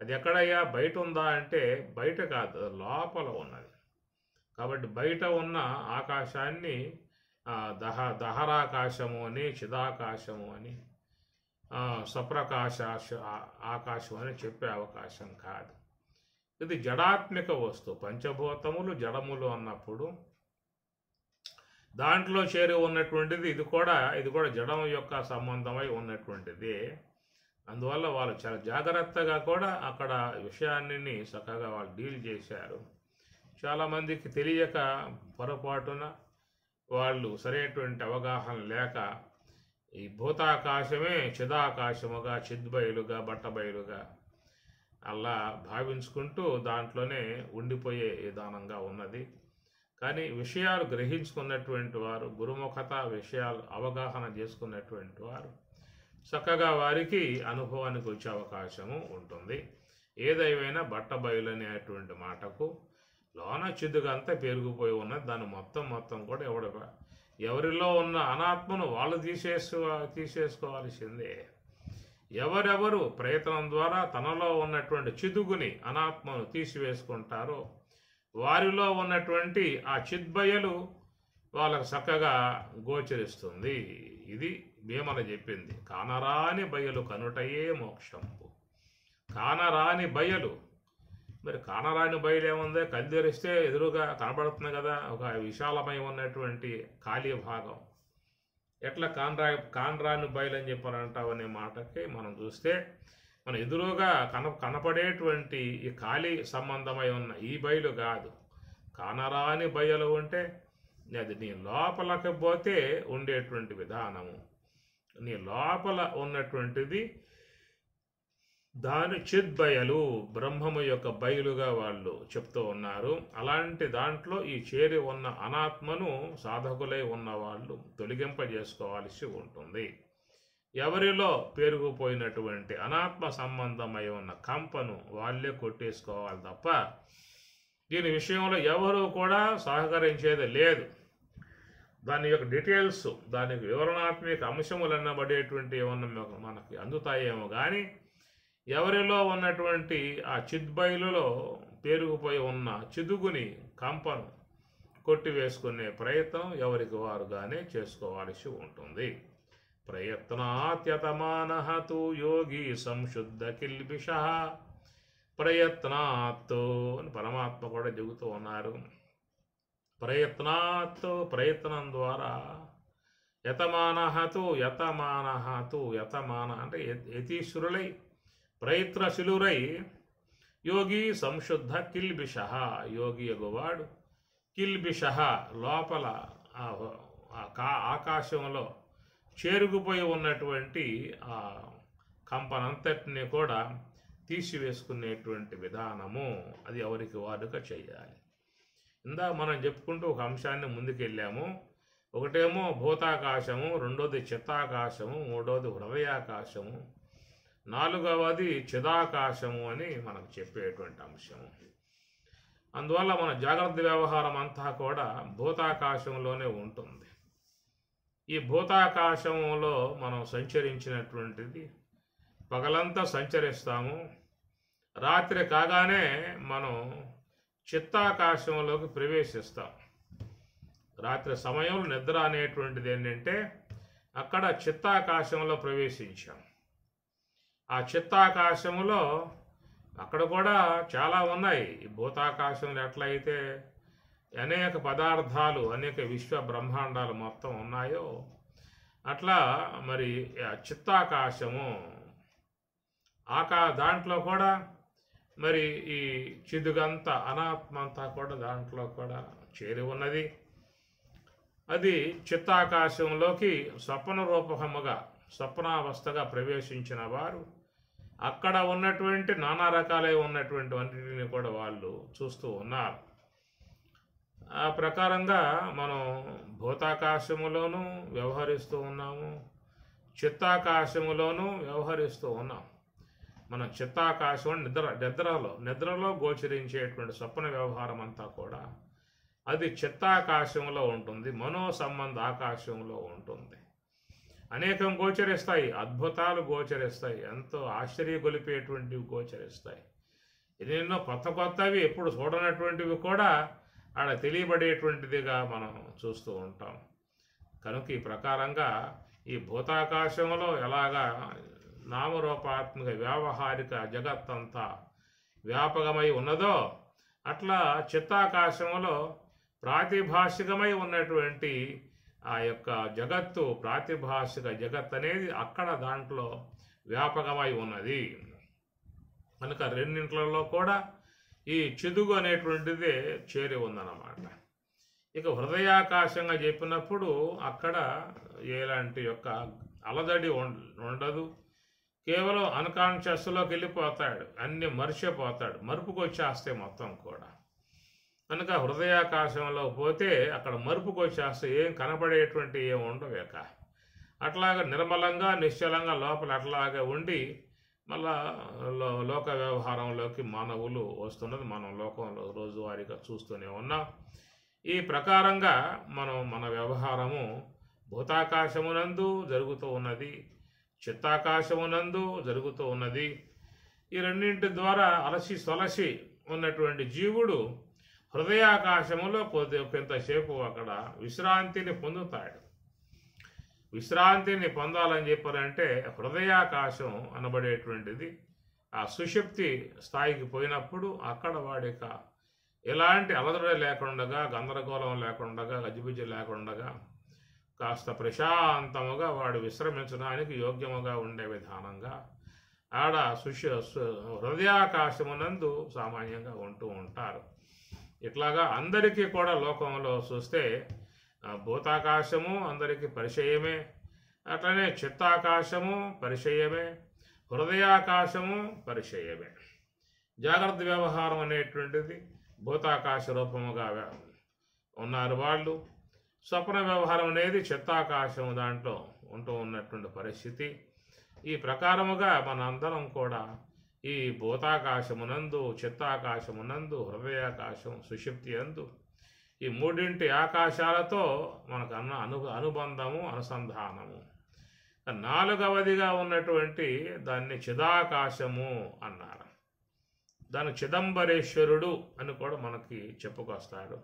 అది ఎక్కడయ్యా? బయట ఉందా అంటే బయట కాదు, లోపల ఉన్నది. కాబట్టి బయట ఉన్న ఆకాశాన్ని దహరాకాశము అని, చిదాకాశము అని, సప్రకాశ ఆకాశం అని చెప్పే అవకాశం కాదు. ఇది జడాత్మిక వస్తువు. పంచభూతములు జడములు అన్నప్పుడు దాంట్లో చేరి ఉన్నటువంటిది ఇది కూడా జడం యొక్క సంబంధమై ఉన్నటువంటిది. అందువల్ల వాళ్ళు చాలా జాగ్రత్తగా కూడా అక్కడ విషయాన్ని చక్కగా వాళ్ళు డీల్ చేశారు. చాలామందికి తెలియక పొరపాటున వాళ్ళు సరైనటువంటి అవగాహన లేక ఈ భూతాకాశమే చిదాకాశముగా, చిద్బయలుగా, బట్టబయలుగా అలా భావించుకుంటూ దాంట్లోనే ఉండిపోయే విధానంగా ఉన్నది. కానీ విషయాలు గ్రహించుకున్నటువంటి వారు, గురుముఖత విషయాలు అవగాహన చేసుకున్నటువంటి వారు చక్కగా వారికి అనుభవానికి వచ్చే అవకాశము ఉంటుంది. ఏదైనా బట్టబయలు అనేటువంటి మాటకు లోన చిద్దుగంతా పెరిగిపోయి ఉన్నది. దాన్ని మొత్తం కూడా ఎవరిలో ఉన్న అనాత్మను వాళ్ళు తీసేసుకోవాల్సిందే. ఎవరెవరు ప్రయత్నం ద్వారా తనలో ఉన్నటువంటి చిదుగుని, అనాత్మను తీసివేసుకుంటారో వారిలో ఉన్నటువంటి ఆ చిద్బయలు వాళ్ళకు చక్కగా గోచరిస్తుంది. ఇది భీమన చెప్పింది. కానరాని బయలు కనుటయే మోక్షంపు. కానరాని బయలు. మరి కానరాని బయలు ఏముంది? కళ్ళు తెరిస్తే ఎదురుగా కనబడుతుంది కదా ఒక విశాలమై ఉన్నటువంటి ఖాళీ భాగం. ఎట్లా కానరాని బయలు అని చెప్పారంటావు అనే మాటకి మనం చూస్తే మన ఎదురుగా కనపడేటువంటి ఈ ఖాళీ సంబంధమై ఉన్న ఈ బయలు కాదు. కానరాని బయలు ఉంటే అది నీ లోపలకి పోతే ఉండేటువంటి విధానము. నీ లోపల ఉన్నటువంటిది దాని చిద్బయలు, బ్రహ్మము యొక్క బయలుగా వాళ్ళు చెప్తూ ఉన్నారు. అలాంటి దాంట్లో ఈ చేరి ఉన్న అనాత్మను సాధకులై ఉన్న వాళ్ళు తొలగింపజేసుకోవాల్సి ఉంటుంది. ఎవరిలో పేరుకుపోయినటువంటి అనాత్మ సంబంధమై ఉన్న కంపను వాళ్ళే కొట్టేసుకోవాలి తప్ప దీని విషయంలో ఎవరు కూడా సహకరించేది లేదు. దాని యొక్క డీటెయిల్స్, దానికి వివరణాత్మక అంశములు అన్నబడేటువంటి ఏమన్నా మనకి అందుతాయేమో కానీ ఎవరిలో ఉన్నటువంటి ఆ చిద్బయలులో పేరుకుపోయి ఉన్న చిదుగుని, కంపను కొట్టివేసుకునే ప్రయత్నం ఎవరికి వారుగానే చేసుకోవాల్సి ఉంటుంది. ప్రయత్నాత్యతమానః తు యోగి సంశుద్ధ కిల్బిష. ప్రయత్నాత్తు అని పరమాత్మ కూడా చెబుతూ ఉన్నారు. ప్రయత్నం ద్వారా యతమానః తు అంటే యతీశ్వరులై ప్రయత్నశీలురై యోగి సంశుద్ధ కిల్బిష. యోగి ఎగువాడు కిల్బిష లోపల ఆకాశంలో చేరుకుపోయి ఉన్నటువంటి ఆ కంపనంతటిని కూడా తీసివేసుకునేటువంటి విధానము అది ఎవరికి వారుగా చేయాలి. ఇందాక మనం చెప్పుకుంటూ ఒక అంశాన్ని ముందుకెళ్ళాము. ఒకటేమో భూతాకాశము, రెండోది చిత్తాకాశము, మూడోది హృదయాకాశము, నాలుగవది చిదాకాశము అని మనకు చెప్పేటువంటి అంశము. అందువల్ల మన జాగ్రత్త వ్యవహారం అంతా కూడా భూతాకాశంలోనే ఉంటుంది. ఈ భూతాకాశంలో మనం సంచరించినటువంటిది పగలంతా సంచరిస్తాము. రాత్రి కాగానే మనం చిత్తాకాశంలోకి ప్రవేశిస్తాం. రాత్రి సమయంలో నిద్ర అనేటువంటిది ఏంటంటే అక్కడ చిత్తాకాశంలో ప్రవేశించాం. ఆ చిత్తాకాశంలో అక్కడ కూడా చాలా ఉన్నాయి. ఈ భూతాకాశంలో ఎట్లయితే అనేక పదార్థాలు, అనేక విశ్వ బ్రహ్మాండాలు మొత్తం ఉన్నాయో అట్లా మరి చిత్తాకాశము దాంట్లో కూడా మరి ఈ చిదుగంతా అనాత్మ అంతా కూడా దాంట్లో కూడా చేరి ఉన్నది. అది చిత్తాకాశంలోకి స్వప్న రూపముగా స్వప్నావస్థగా ప్రవేశించిన వారు అక్కడ ఉన్నటువంటి నానా రకాలై ఉన్నటువంటి అన్నిటిని కూడా వాళ్ళు చూస్తూ ఉన్నారు. ఆ ప్రకారంగా మనం భూతాకాశములోనూ వ్యవహరిస్తూ ఉన్నాము, చిత్తాకాశములోనూ వ్యవహరిస్తూ ఉన్నాం. మనం చిత్తాకాశం నిద్రలో గోచరించేటువంటి స్వప్న వ్యవహారం అంతా కూడా అది చిత్తాకాశంలో ఉంటుంది, మనో సంబంధ ఆకాశంలో ఉంటుంది. అనేకం గోచరిస్తాయి, అద్భుతాలు గోచరిస్తాయి, ఎంతో ఆశ్చర్యగొలిపేటువంటివి గోచరిస్తాయి. ఎన్నెన్నో కొత్తవి ఎప్పుడు చూడనటువంటివి కూడా ఆడ తెలియబడేటువంటిదిగా మనం చూస్తూ ఉంటాం. కనుక ఈ ప్రకారంగా ఈ భూతాకాశంలో ఎలాగా నామరూపాత్మక వ్యావహారిక జగత్తంతా వ్యాపకమై ఉన్నదో అట్లా చిత్తాకాశంలో ప్రాతిభాషికమై ఉన్నటువంటి ఆ యొక్క జగత్తు, ప్రాతిభాషిక జగత్ అనేది అక్కడ దాంట్లో వ్యాపకమై ఉన్నది. కనుక రెండింట్లలో కూడా ఈ చిదుగు అనేటువంటిదే చేరి ఉందన్నమాట. ఇక హృదయాకాశంగా చెప్పినప్పుడు అక్కడ ఎలాంటి యొక్క అలజడి ఉండదు. కేవలం అన్కాన్షియస్లోకి వెళ్ళిపోతాడు, అన్ని మర్చిపోతాడు, మరుపుకు వచ్చేస్తే మొత్తం కూడా. కనుక హృదయాకాశంలో పోతే అక్కడ మరుపుకు వచ్చేస్తే ఏం కనబడేటువంటి ఏం ఉండవు. ఇక అట్లాగా నిర్మలంగా నిశ్చలంగా లోపల అట్లాగే ఉండి మళ్ళా లోక వ్యవహారంలోకి మానవులు వస్తున్నది మనం లోకంలో రోజువారీగా చూస్తూనే ఉన్నాం. ఈ ప్రకారంగా మన వ్యవహారము భూతాకాశమునందు జరుగుతూ ఉన్నది, చిత్తాకాశమునందు జరుగుతూ ఉన్నది. ఈ రెండింటి ద్వారా అలసి సొలసి ఉన్నటువంటి జీవుడు హృదయాకాశములో కొంతసేపు అక్కడ విశ్రాంతిని పొందుతాడు. విశ్రాంతిని పొందాలని చెప్పారంటే హృదయాకాశం అనబడేటువంటిది ఆ సుషుప్తి స్థాయికి పోయినప్పుడు అక్కడ వాడిక ఎలాంటి అలజడి లేకుండా, గందరగోళం లేకుండా, గజిబిజి లేకుండా కాస్త ప్రశాంతముగా వాడు విశ్రమించడానికి యోగ్యముగా ఉండే విధానంగా ఆడ హృదయాకాశమునందు సామాన్యంగా ఉంటూ ఉంటారు. ఇట్లాగా అందరికీ కూడా లోకంలో చూస్తే భూతాకాశము అందరికీ పరిచయమే, అట్లనే చిత్తాకాశము పరిచయమే, హృదయాకాశము పరిచయమే. జాగ్రత్త వ్యవహారం అనేటువంటిది భూతాకాశ రూపముగా ఉన్నారు వాళ్ళు. స్వప్న వ్యవహారం అనేది చిత్తాకాశం దాంట్లో ఉంటూ ఉన్నటువంటి పరిస్థితి. ఈ ప్రకారముగా మనందరం కూడా ఈ భూతాకాశమునందు, చిత్తాకాశమునందు, హృదయాకాశం, సుషుప్తి అందు ఈ మూడింటి ఆకాశాలతో మనకు అనుబంధము, అనుసంధానము. నాలుగవదిగా ఉన్నటువంటి దాన్ని చిదాకాశము అన్నారు. దాని చిదంబరేశ్వరుడు అని కూడా మనకి చెప్పుకొస్తాడు.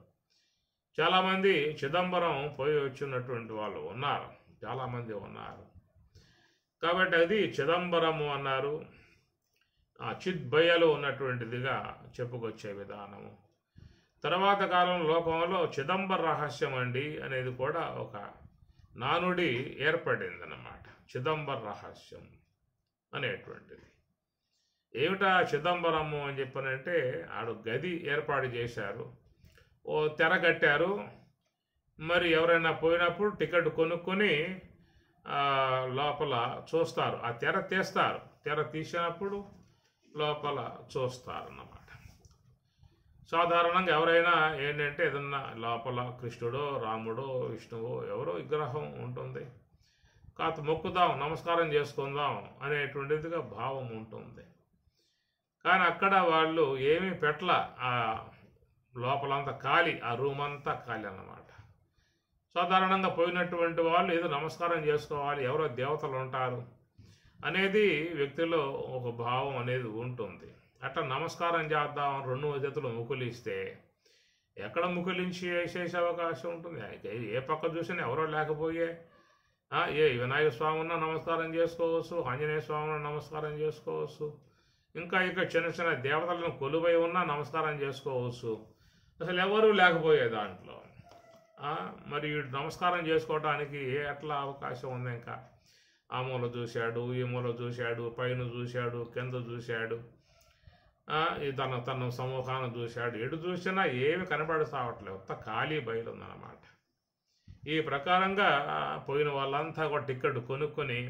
చాలామంది చిదంబరం పోయి వచ్చినటువంటి వాళ్ళు ఉన్నారు, చాలామంది ఉన్నారు. కాబట్టి అది చిదంబరము అన్నారు. ఆ చిద్బయలు ఉన్నటువంటిదిగా చెప్పుకొచ్చే విధానము. తర్వాత కాలం లోకంలో చిదంబర రహస్యం అండి అనేది కూడా ఒక నానుడి ఏర్పడిందన్నమాట. చిదంబర రహస్యం అనేటువంటిది ఏమిటా చిదంబరము అని చెప్పనంటే ఆడు గది ఏర్పాటు చేశారు, ఓ తెర కట్టారు. మరి ఎవరైనా పోయినప్పుడు టికెట్ కొనుక్కొని లోపల చూస్తారు, ఆ తెర తీస్తారు. తెర తీసినప్పుడు లోపల చూస్తారన్నమాట. సాధారణంగా ఎవరైనా ఏంటంటే ఏదన్నా లోపల కృష్ణుడో, రాముడో, విష్ణువో ఎవరో విగ్రహం ఉంటుంది, కాస్త మొక్కుదాం, నమస్కారం చేసుకుందాం అనేటువంటిదిగా భావం ఉంటుంది. కానీ అక్కడ వాళ్ళు ఏమీ పెట్టల, ఆ లోపలంతా ఖాళీ, ఆ రూమ్ అంతా ఖాళీ అన్నమాట. సాధారణంగా పోయినటువంటి వాళ్ళు ఏదో నమస్కారం చేసుకోవాలి, ఎవరో దేవతలు ఉంటారు అనేది వ్యక్తిలో ఒక భావం అనేది ఉంటుంది. అట్లా నమస్కారం చేద్దాం, రెండు చేతులు ముకులిస్తే ఎక్కడ ముకులించి వేసేసే అవకాశం ఉంటుంది? ఏ పక్క చూసినా ఎవరో లేకపోయే ఏ వినాయక స్వామి ఉన్నా నమస్కారం చేసుకోవచ్చు, ఆంజనేయ స్వామి ఉన్నా నమస్కారం చేసుకోవచ్చు, ఇంకా చిన్న చిన్న దేవతలను కొలువై ఉన్నా నమస్కారం చేసుకోవచ్చు. అసలు ఎవరూ లేకపోయే దాంట్లో మరి నమస్కారం చేసుకోవడానికి ఎట్లా అవకాశం ఉంది? ఇంకా ఆ మూల చూశాడు, ఈ మూల చూశాడు, పైన చూశాడు, కింద చూశాడు, తన సమూహాన్ని చూశాడు. ఎటు చూసినా ఏమి కనబడతావట్లేదు, కొత్త ఖాళీ బయలు ఉందన్నమాట. ఈ ప్రకారంగా పోయిన వాళ్ళంతా కూడా టికెట్ కొనుక్కొని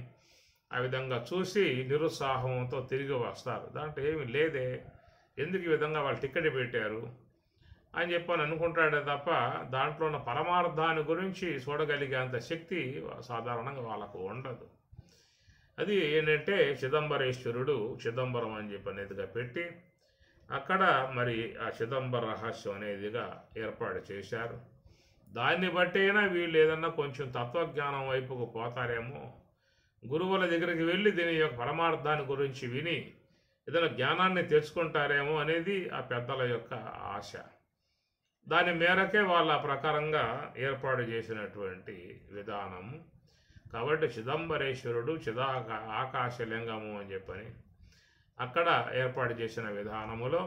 ఆ విధంగా చూసి నిరుత్సాహంతో తిరిగి వస్తారు. దాంట్లో ఏమి లేదే, ఎందుకు ఈ విధంగా వాళ్ళు టికెట్ పెట్టారు అని చెప్పని అనుకుంటాడే తప్ప దాంట్లో ఉన్న పరమార్థాన్ని గురించి చూడగలిగేంత శక్తి సాధారణంగా వాళ్ళకు ఉండదు. అది ఏంటంటే చిదంబరేశ్వరుడు చిదంబరం అని చెప్పి అనేదిగా పెట్టి అక్కడ మరి ఆ చిదంబర రహస్యం అనేదిగా ఏర్పాటు చేశారు. దాన్ని బట్టి అయినా వీళ్ళు ఏదన్నా కొంచెం తత్వజ్ఞానం వైపుకు పోతారేమో, గురువుల దగ్గరికి వెళ్ళి దీని యొక్క పరమార్థాన్ని గురించి విని ఏదైనా జ్ఞానాన్ని తెచ్చుకుంటారేమో అనేది ఆ పెద్దల యొక్క ఆశ. దాని మేరకే వాళ్ళ ప్రకారంగా ఏర్పాటు చేసినటువంటి విధానము. కాబట్టి చిదంబరేశ్వరుడు ఆకాశలింగము అని చెప్పని అక్కడ ఏర్పాటు చేసిన విధానములో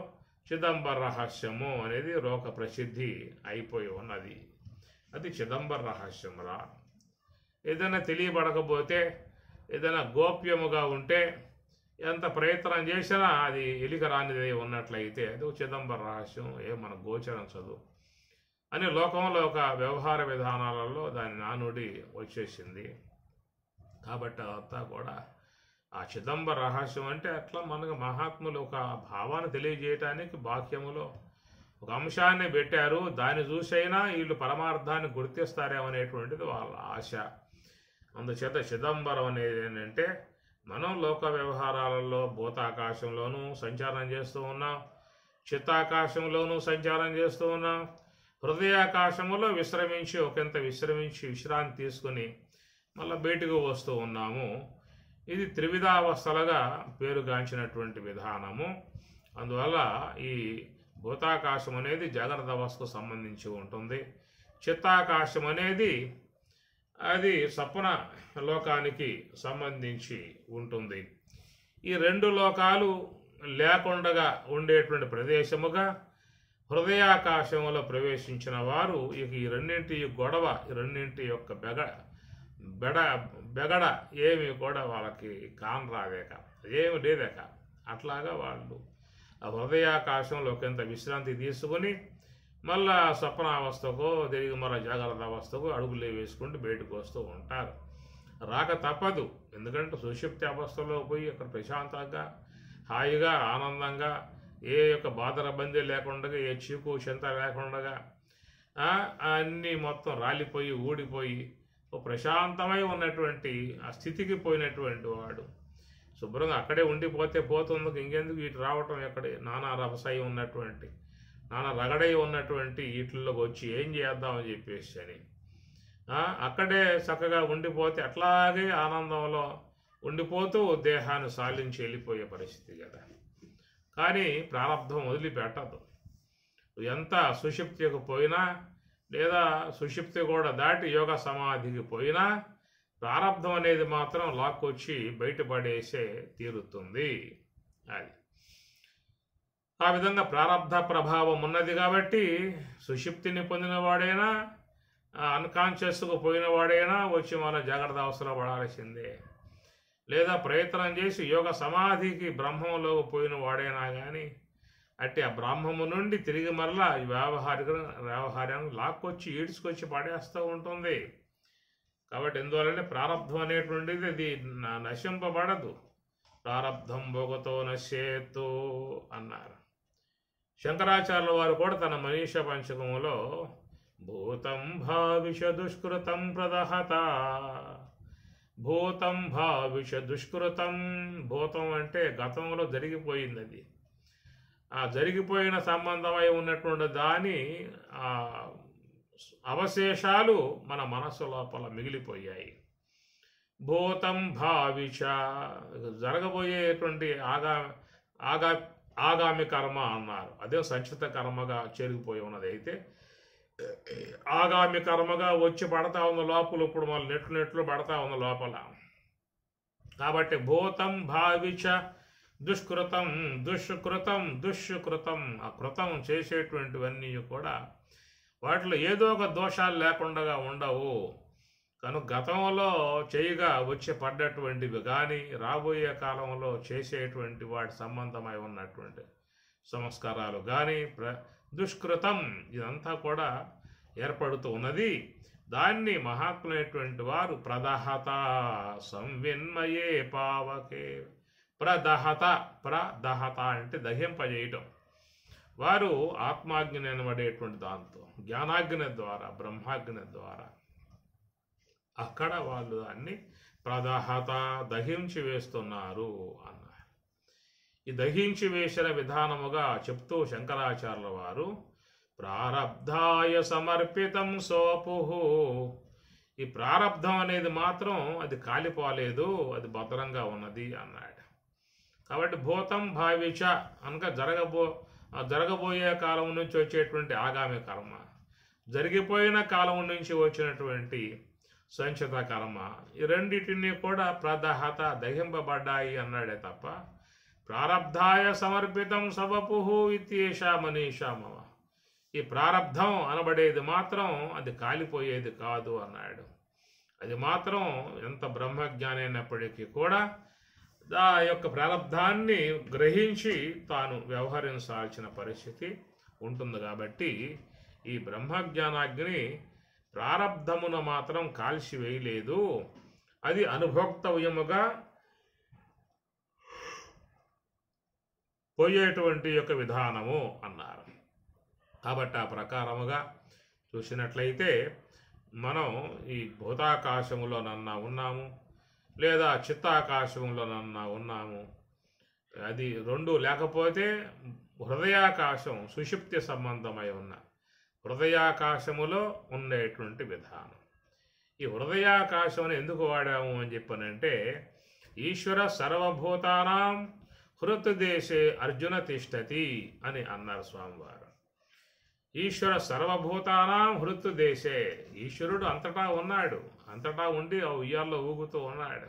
చిదంబర రహస్యము అనేది లోక ప్రసిద్ధి అయిపోయి ఉన్నది. అది చిదంబర రహస్యమురా. ఏదైనా తెలియబడకపోతే, ఏదైనా గోప్యముగా ఉంటే, ఎంత ప్రయత్నం చేసినా అది ఎలిక రానిది ఉన్నట్లయితే అది చిదంబర రహస్యం మనకు గోచరించదు అని లోకంలో ఒక వ్యవహార విధానాలలో దాని నానుడి వచ్చేసింది. కాబట్టి అదంతా కూడా ఆ చిదంబర రహస్యం అంటే అట్లా మనకు మహాత్ములు ఒక భావాన్ని తెలియజేయటానికి బాహ్యములో ఒక అంశాన్ని పెట్టారు. దాన్ని చూసైనా వీళ్ళు పరమార్థాన్ని గుర్తిస్తారేమనేటువంటిది వాళ్ళ ఆశ. అందుచేత చిదంబరం అనేది ఏంటంటే మనం లోక వ్యవహారాలలో భూతాకాశంలోనూ సంచారం చేస్తూ ఉన్నాం, చిత్తాకాశంలోనూ సంచారం చేస్తూ ఉన్నాం, హృదయాకాశంలో విశ్రాంతి తీసుకుని మళ్ళీ బయటకు వస్తూ ఉన్నాము. ఇది త్రివిధావస్థలుగా పేరుగాంచినటువంటి విధానము. అందువల్ల ఈ భూతాకాశం అనేది జాగ్రత్త అవస్థకు సంబంధించి ఉంటుంది. చిత్తాకాశం అనేది అది స్వప్న లోకానికి సంబంధించి ఉంటుంది. ఈ రెండు లోకాలు లేకుండా ఉండేటువంటి ప్రదేశముగా హృదయాకాశంలో ప్రవేశించిన వారు ఇక ఈ రెండింటి గొడవ, ఈ రెండింటి యొక్క బెగడ ఏమి కూడా వాళ్ళకి కానరాదేక, ఏమి లేదేక. అట్లాగా వాళ్ళు ఆ హృదయాకాశంలో కొంత విశ్రాంతి తీసుకుని మళ్ళా స్వప్నావస్థకు తిరిగి మళ్ళీ జాగ్రత్త అవస్థకు అడుగులే వేసుకుంటూ బయటకు వస్తూ ఉంటారు. రాక తప్పదు. ఎందుకంటే సుషుప్తి అవస్థలో పోయి అక్కడ ప్రశాంతంగా హాయిగా ఆనందంగా ఏ యొక్క బాధరబందీ లేకుండా, ఏ చీకు చింత లేకుండా అన్నీ మొత్తం రాలిపోయి ఊడిపోయి ప్రశాంతమై ఉన్నటువంటి ఆ స్థితికి పోయినటువంటి వాడు శుభ్రంగా అక్కడే ఉండిపోతే పోతుంది. ఇంకెందుకు ఇటు రావటం, ఎక్కడే నానా రభసాయి ఉన్నటువంటి నానా రగడై ఉన్నటువంటి వీటిల్లోకి వచ్చి ఏం చేద్దామని చెప్పేసి అని అక్కడే చక్కగా ఉండిపోతే అట్లాగే ఆనందంలో ఉండిపోతూ దేహాన్ని సాలించి వెళ్ళిపోయే పరిస్థితి కదా. కానీ ప్రారంధం వదిలిపెట్టదు. ఎంత సుషుప్తికి పోయినా లేదా సుషుప్తి కూడా దాటి యోగ సమాధికి పోయినా ప్రారంధం అనేది మాత్రం లాక్కొచ్చి బయటపడేసే తీరుతుంది. అది ఆ విధంగా ప్రారంధ ప్రభావం ఉన్నది కాబట్టి సుషుప్తిని పొందినవాడైనా అన్కాన్షియస్కు పోయినవాడైనా వచ్చి మన జాగ్రత్త అవసరం పడాల్సిందే. లేదా ప్రయత్నం చేసి యోగ సమాధికి బ్రహ్మంలోకి పోయిన వాడైనా కానీ అట్టి ఆ బ్రహ్మము నుండి తిరిగి మరలా వ్యవహారాన్ని లాక్కొచ్చి ఈడ్చుకొచ్చి పడేస్తూ ఉంటుంది. కాబట్టి ఎందువల్లంటే ప్రారంధం అనేటువంటిది అది నశింపబడదు. ప్రారంధం భోగతో నశ్యేత్తు అన్నారు. శంకరాచార్యుల వారు కూడా తన మనీష పంచకములో భూతం భావిష దుష్కృతం ప్రదహత, భూతం భావిష దుష్కృతం, భూతం అంటే గతంలో జరిగిపోయింది. అది ఆ జరిగిపోయిన సంబంధమై ఉన్నటువంటి దాని అవశేషాలు మన మనస్సు లోపల మిగిలిపోయాయి. భూతం భావిష జరగబోయేటువంటి ఆగామి కర్మ అన్నారు. అదే సంచిత కర్మగా చేరిగిపోయి ఉన్నది. అయితే ఆగామి కర్మగా వచ్చి పడతా ఉన్న లోపల ఇప్పుడు మళ్ళీ నెట్లు పడతా ఉన్న లోపల. కాబట్టి భూతం భావిష దుష్కృతం దుష్కృతం ఆ కృతం చేసేటువంటివన్నీ కూడా వాటిలో ఏదో ఒక దోషాలు లేకుండా ఉండవు. కనుక గతంలో చేయగా వచ్చి పడ్డటువంటివి కానీ రాబోయే కాలంలో చేసేటువంటి వాటి సంబంధమై ఉన్నటువంటి సంస్కారాలు కానీ దుష్కృతం ఇదంతా కూడా ఏర్పడుతూ ఉన్నది. దాన్ని మహాత్ములైనటువంటి వారు ప్రదహత సంవిన్మయే పావకే, ప్రదహత అంటే దహింపజేయటం. వారు ఆత్మాగ్ని అనబడేటువంటి దాంతో జ్ఞానాగ్ని ద్వారా బ్రహ్మాగ్ని ద్వారా అక్కడ వాళ్ళు అన్ని ప్రదహత దహించి వేస్తున్నారు అన్నారు. ఈ దహించి వేసిన విధానముగా చెప్తూ శంకరాచార్యుల వారు ప్రారబ్ధాయ సమర్పితం సోపుః, ఈ ప్రారబ్ధం అనేది మాత్రం అది కాలిపోలేదు, అది భద్రంగా ఉన్నది అన్నాడు. కాబట్టి భూతం భావిచ అనగా జరగబోయే కాలం నుంచి వచ్చేటువంటి ఆగామి కర్మ, జరిగిపోయిన కాలం నుంచి వచ్చినటువంటి సంచిత కర్మ, ఈ రెండింటినీ కూడా ప్రదహత దహింపబడ్డాయి అన్నాడే తప్ప ప్రారబ్ధాయ సమర్పితం సవపుః ఇత్యేషా మనీషా మమ, ఈ ప్రారబ్ధం అనబడేది మాత్రం అది కాలిపోయేది కాదు అన్నాడు. అది మాత్రం ఎంత బ్రహ్మజ్ఞాని అయినప్పటికీ కూడా ఆ యొక్క ప్రారబ్ధాన్ని గ్రహించి తాను వ్యవహరించాల్సిన పరిస్థితి ఉంటుంది. కాబట్టి ఈ బ్రహ్మజ్ఞానాగ్ని ప్రారబ్ధమున మాత్రం కాల్చివేయలేదు, అది అనుభోక్తవ్యముగా పోయేటువంటి యొక్క విధానము అన్నారు. కాబట్టి ఆ ప్రకారముగా చూసినట్లయితే మనం ఈ భూతాకాశములోనన్నా ఉన్నాము, లేదా చిత్తాకాశంలోనన్నా ఉన్నాము. అది రెండు లేకపోతే హృదయాకాశం సుషుప్తి సంబంధమై ఉన్న హృదయాకాశములో ఉండేటువంటి విధానం. ఈ హృదయాకాశం ఎందుకు వాడాము అని చెప్పనంటే, ఈశ్వర సర్వభూతానాం హృతదేశే అర్జున తిష్టతి అని అన్నారు స్వామివారు. ఈశ్వర సర్వభూతానాం హృతదేశే, ఈశ్వరుడు అంతటా ఉన్నాడు, అంతటా ఉండి ఆ ఉయ్యాల్లో ఊగుతూ ఉన్నాడు.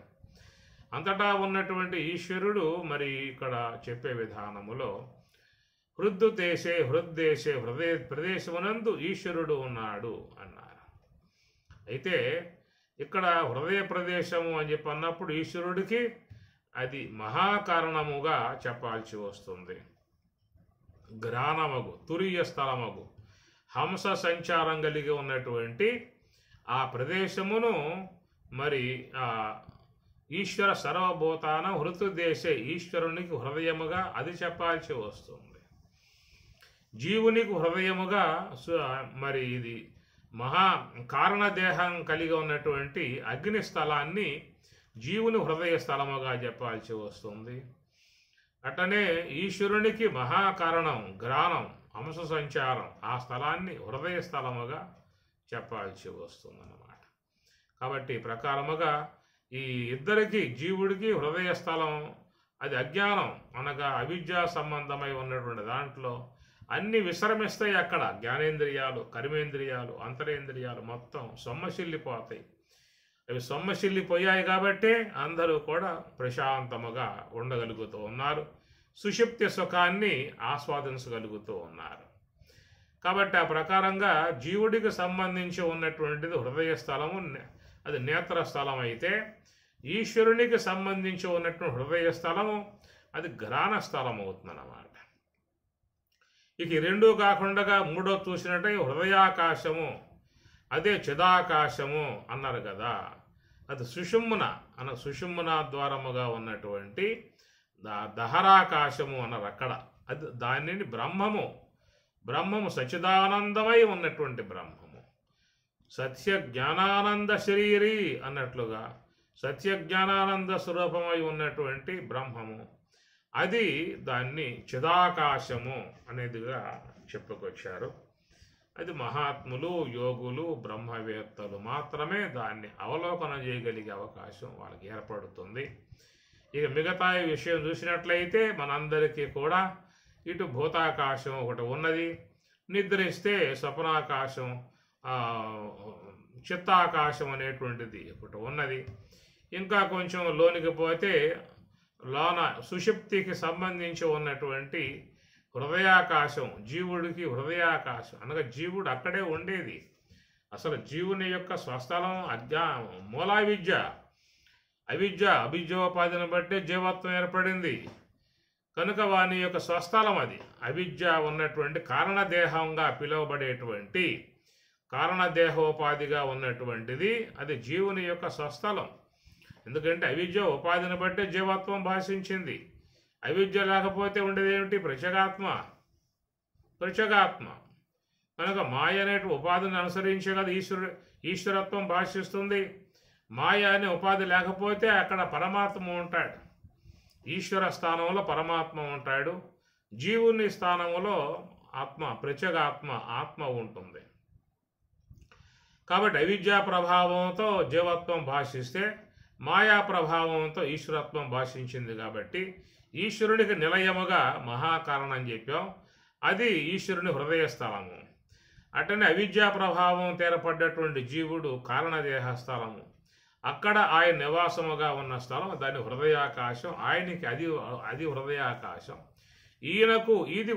అంతటా ఉన్నటువంటి ఈశ్వరుడు మరి ఇక్కడ చెప్పే విధానములో హృద్దేశే హృదయ ప్రదేశమునందు ఈశ్వరుడు ఉన్నాడు అన్నారు. అయితే ఇక్కడ హృదయ ప్రదేశము అని చెప్పి అన్నప్పుడు ఈశ్వరుడికి అది మహాకారణముగా చెప్పాల్సి వస్తుంది. గ్రాణమగు తురీయ స్థలమగు హంస సంచారం కలిగి ఉన్నటువంటి ఆ ప్రదేశమును మరి ఈశ్వర సర్వభూతాన హృతదేశే ఈశ్వరునికి హృదయముగా అది చెప్పాల్సి వస్తుంది. జీవునికి హృదయముగా మరి ఇది మహా కారణదేహం కలిగి ఉన్నటువంటి అగ్ని స్థలాన్ని జీవుని హృదయ స్థలముగా చెప్పాల్సి వస్తుంది. అటనే ఈశ్వరునికి మహాకారణం గ్రాణం హంస సంచారం ఆ స్థలాన్ని హృదయ స్థలముగా చెప్పాల్సి వస్తుందన్నమాట. కాబట్టి ప్రకారముగా ఈ ఇద్దరికి జీవుడికి హృదయ స్థలం అది అజ్ఞానం అనగా అవిద్యా సంబంధమై ఉన్నటువంటి దాంట్లో అన్ని విశ్రమిస్తాయి. అక్కడ జ్ఞానేంద్రియాలు కర్మేంద్రియాలు అంతరేంద్రియాలు మొత్తం సొమ్మసిల్లిపోతాయి. అవి సొమ్మసిల్లిపోయాయి కాబట్టి అందరూ కూడా ప్రశాంతముగా ఉండగలుగుతూ ఉన్నారు, సుషుప్తి సుఖాన్ని ఆస్వాదించగలుగుతూ ఉన్నారు. కాబట్టి ఆ ప్రకారంగా జీవుడికి సంబంధించి ఉన్నటువంటిది హృదయ స్థలము, అది నేత్ర స్థలం అయితే, ఈశ్వరునికి సంబంధించి ఉన్నటువంటి హృదయ స్థలము అది గ్రాణ స్థలం అవుతుందన్నమాట. ఇక రెండూ కాకుండా మూడో చూసినట్టే హృదయాకాశము అదే చిదాకాశము అన్నారు కదా, అది సుషుమ్న ద్వారముగా ఉన్నటువంటి దహరాకాశము అన్నారు అక్కడ. అది దానిని బ్రహ్మము సచ్చిదానందమై ఉన్నటువంటి బ్రహ్మము, సత్య జ్ఞానానంద శరీరీ అన్నట్లుగా సత్య జ్ఞానానంద స్వరూపమై ఉన్నటువంటి బ్రహ్మము, అది దాన్ని చిదాకాశము అనేదిగా చెప్పుకొచ్చారు. అది మహాత్ములు యోగులు బ్రహ్మవేత్తలు మాత్రమే దాన్ని అవలోకనం చేయగలిగే అవకాశం వాళ్ళకి ఏర్పడుతుంది. ఇక మిగతా విషయం చూసినట్లయితే మనందరికీ కూడా ఇటు భూతాకాశం ఒకటి ఉన్నది, నిద్రిస్తే స్వప్నాకాశం చిత్తాకాశం అనేటువంటిది ఒకటి ఉన్నది. ఇంకా కొంచెం లోనికి పోతే లోన సుషుప్తికి సంబంధించి ఉన్నటువంటి హృదయాకాశం, జీవుడికి హృదయాకాశం అనగా జీవుడు అక్కడే ఉండేది, అసలు జీవుని యొక్క స్వస్థలం మూల అవిద్య. అవిద్యోపాధిని బట్టే జీవత్వం ఏర్పడింది. కనుక వాని యొక్క స్వస్థలం అది. అవిద్య ఉన్నటువంటి కారణదేహంగా పిలువబడేటువంటి కారణదేహోపాధిగా ఉన్నటువంటిది అది జీవుని యొక్క స్వస్థలం. ఎందుకంటే అవిద్య ఉపాధిని బట్టే జీవత్వం భాషించింది. అవిద్య లేకపోతే ఉండేది ఏమిటి? ప్రత్యేగాత్మ. కనుక మాయ అనే ఉపాధిని అనుసరించే కదా ఈశ్వరత్వం భాషిస్తుంది. మాయ అనే ఉపాధి లేకపోతే అక్కడ పరమాత్మ ఉంటాడు. ఈశ్వర స్థానంలో పరమాత్మ ఉంటాడు. జీవుని స్థానంలో ఆత్మ ఉంటుంది. కాబట్టి అవిద్యా ప్రభావంతో జీవత్వం భాషిస్తే మాయా ప్రభావంతో ఈశ్వరత్వం భాషించింది. కాబట్టి ఈశ్వరునికి నిలయముగా మహాకారణం చెప్పాం. అది ఈశ్వరుని హృదయ స్థలము. అటనే అవిద్యా ప్రభావం తేరపడ్డటువంటి జీవుడు కారణదేహ స్థలము. అక్కడ ఆయన నివాసముగా ఉన్న స్థలం దాని హృదయాకాశం. ఆయనకి అది హృదయాకాశం. ఈయనకు ఇది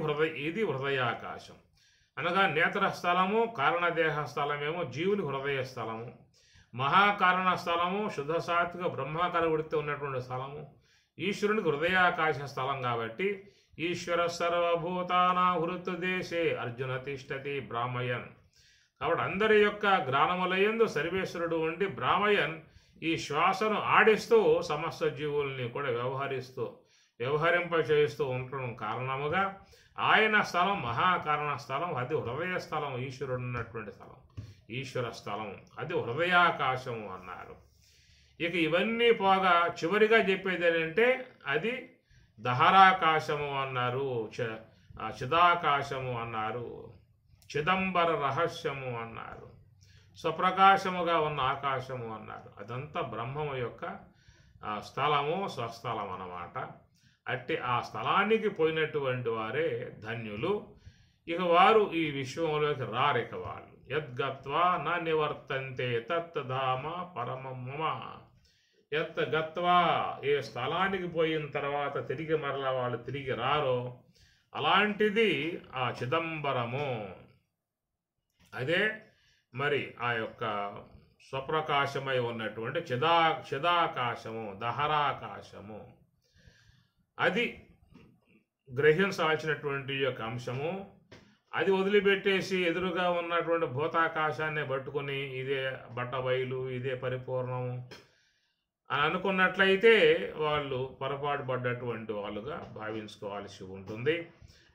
హృదయాకాశం. అనగా నేత్ర స్థలము కారణదేహ స్థలమేమో జీవుని హృదయ స్థలము. మహాకారణ స్థలము శుద్ధ సాత్విక బ్రహ్మాకార వృత్తి ఉన్నటువంటి స్థలము ఈశ్వరునికి హృదయాకాశ స్థలం. కాబట్టి ఈశ్వర సర్వభూతానా హృతుదేశే అర్జున తిష్టతి బ్రాహ్మయన్. కాబట్టి అందరి యొక్క జ్ఞానములయందు సర్వేశ్వరుడు ఉండి బ్రాహ్మయన్ ఈ శ్వాసను ఆడిస్తూ సమస్త జీవుల్ని కూడా వ్యవహరింపచేస్తూ ఉండడం కారణముగా ఆయన స్థలం మహాకారణ స్థలం. అది హృదయ స్థలం. ఈశ్వరుడు ఉన్నటువంటి స్థలం ఈశ్వర స్థలం. అది హృదయాకాశము అన్నారు. ఇక ఇవన్నీ పోగా చివరిగా చెప్పేది ఏంటంటే అది దహరాకాశము అన్నారు, చిదాకాశము అన్నారు, చిదంబర రహస్యము అన్నారు, స్వప్రకాశముగా ఉన్న ఆకాశము అన్నారు. అదంతా బ్రహ్మము యొక్క స్థలము, స్వస్థలం అన్నమాట. అట్టి ఆ స్థలానికి పోయినటువంటి వారే ధన్యులు. ఇక వారు ఈ విశ్వంలోకి రారిక వాళ్ళు. యద్గత్వా న నివర్తంతే తత్ ధామ పరమం మమ. యద్గత్వా ఏ స్థలానికి పోయిన తర్వాత తిరిగి మరలా వాళ్ళు తిరిగి రారో అలాంటిది ఆ చిదంబరము. అదే మరి ఆ యొక్క స్వప్రకాశమై ఉన్నటువంటి చిదాకాశము, దహరాకాశము. అది గ్రహించాల్సినటువంటి యొక్క అంశము. అది వదిలిపెట్టేసి ఎదురుగా ఉన్నటువంటి భూతాకాశాన్ని పట్టుకొని ఇదే బట్టబయలు, ఇదే పరిపూర్ణము అని అనుకున్నట్లయితే వాళ్ళు పొరపాటు పడ్డటువంటి వాళ్ళుగా భావించుకోవాల్సి ఉంటుంది.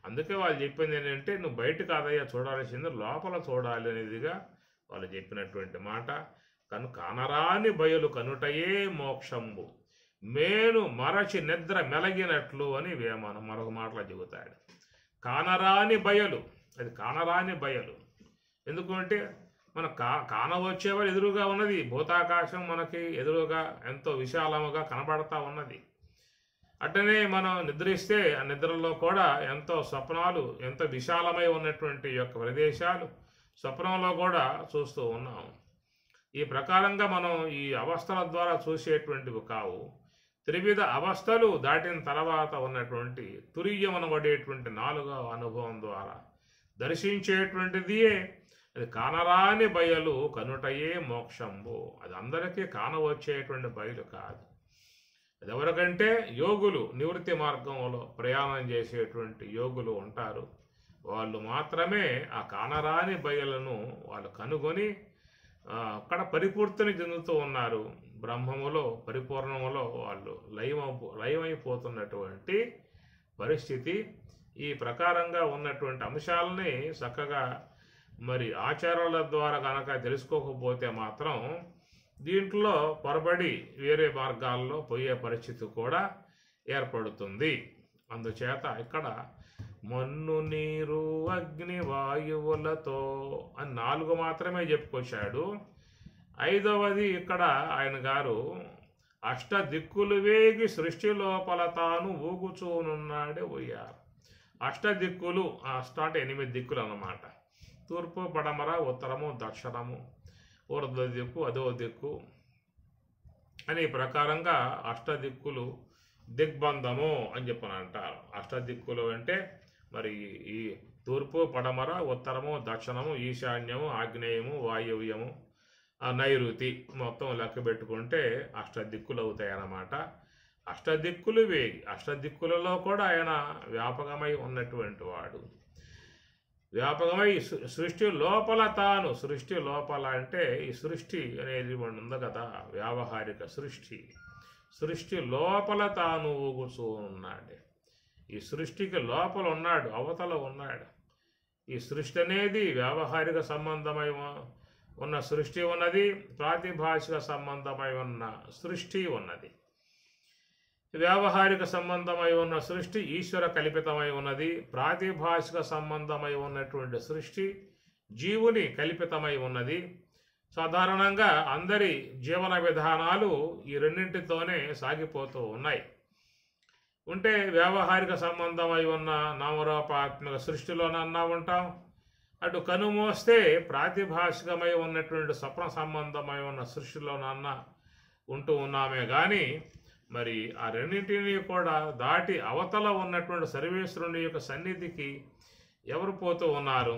అందుకే వాళ్ళు చెప్పింది ఏంటంటే నువ్వు బయట కాదయ్యా చూడాల్సింది, లోపల చూడాలి అనేదిగా వాళ్ళు చెప్పినటువంటి మాట. కానరాని బయలు కనుటయే మోక్షంబు మేను మరచి నిద్ర మెలగినట్లు అని వేమనం మరొక మాటలో చెబుతాడు. కానరాని బయలు, అది కానరాని బయలు. ఎందుకంటే మన కానవచ్చేవారు ఎదురుగా ఉన్నది భూతాకాశం, మనకి ఎదురుగా ఎంతో విశాలముగా కనబడతా ఉన్నది. అట్టనే మనం నిద్రిస్తే ఆ నిద్రలో కూడా ఎంతో స్వప్నాలు, ఎంతో విశాలమై ఉన్నటువంటి యొక్క ప్రదేశాలు స్వప్నంలో కూడా చూస్తూ ఉన్నాం. ఈ ప్రకారంగా మనం ఈ అవస్థల ద్వారా చూసేటువంటివి కావు. త్రివిధ అవస్థలు దాటిన తర్వాత ఉన్నటువంటి తురీయమనబడేటువంటి 4వ అనుభవం ద్వారా దర్శించేటువంటిదియే అది కానరాని బయలు కనుటయే మోక్షంబు. అది అందరికీ కానవచ్చేటువంటి బయలు కాదు. అది ఎవరికంటే యోగులు, నివృత్తి మార్గంలో ప్రయాణం చేసేటువంటి యోగులు ఉంటారు. వాళ్ళు మాత్రమే ఆ కానరాని బయలను వాళ్ళు కనుగొని అక్కడ పరిపూర్తిని చెందుతూ ఉన్నారు. బ్రహ్మములో, పరిపూర్ణములో వాళ్ళు లయమైపోతున్నటువంటి పరిస్థితి. ఈ ప్రకారంగా ఉన్నటువంటి అంశాలని చక్కగా మరి ఆచారాల ద్వారా కనుక తెలుసుకోకపోతే మాత్రం దీంట్లో పొరబడి వేరే మార్గాల్లో పోయే పరిస్థితి కూడా ఏర్పడుతుంది. అందుచేత ఇక్కడ మన్ను, నీరు, అగ్ని, వాయువులతో అని 4 మాత్రమే చెప్పుకొచ్చాడు. 5వది ఇక్కడ ఆయన గారు అష్టదిక్కులు వేగి సృష్టి లోపల తాను ఊగుచూనున్నాడే పోయారు. అష్టదిక్కులు, అంటే 8 దిక్కులు అన్నమాట. తూర్పు, పడమర, ఉత్తరము, దక్షిణము, ఊర్ధ్వ దిక్కు, అధో దిక్కు అని ఈ ప్రకారంగా అష్టదిక్కులు దిగ్బంధము అని చెప్పని అంటారు. అష్టదిక్కులు అంటే మరి ఈ తూర్పు, పడమర, ఉత్తరము, దక్షిణము, ఈశాన్యము, ఆగ్నేయము, వాయువ్యము, నైరుతి మొత్తం లెక్క పెట్టుకుంటే అష్టదిక్కులు అవుతాయి అన్నమాట. అష్టదిక్కులు వేయి. అష్టదిక్కులలో కూడా ఆయన వ్యాపకమై ఉన్నటువంటి వాడు. వ్యాపకమై సృష్టి లోపల తాను, సృష్టి లోపల అంటే ఈ సృష్టి అనేది ఉంది కదా, వ్యావహారిక సృష్టి. సృష్టి లోపల తాను ఊగుతూ ఉన్నాడు. ఈ సృష్టికి లోపల ఉన్నాడు, అవతల ఉన్నాడు. ఈ సృష్టి అనేది వ్యావహారిక సంబంధమై ఉన్న సృష్టి ఉన్నది, ప్రాతిభాషిక సంబంధమై ఉన్న సృష్టి ఉన్నది. వ్యావహారిక సంబంధమై ఉన్న సృష్టి ఈశ్వర కల్పితమై ఉన్నది. ప్రాతిభాషిక సంబంధమై ఉన్నటువంటి సృష్టి జీవుని కల్పితమై ఉన్నది. సాధారణంగా అందరి జీవన విధానాలు ఈ రెండింటితోనే సాగిపోతూ ఉన్నాయి. ఉంటే వ్యావహారిక సంబంధమై ఉన్న నామరూపాత్మక సృష్టిలోనన్నా ఉంటాం, అటు కనుమోస్తే ప్రాతిభాషికమై ఉన్నటువంటి స్వప్న సంబంధమై ఉన్న సృష్టిలోనన్నా ఉంటూ ఉన్నామే కానీ మరి ఆ రెండింటినీ కూడా దాటి అవతల ఉన్నటువంటి సర్వేశ్వరుని యొక్క సన్నిధికి ఎవరు పోతూ ఉన్నారు?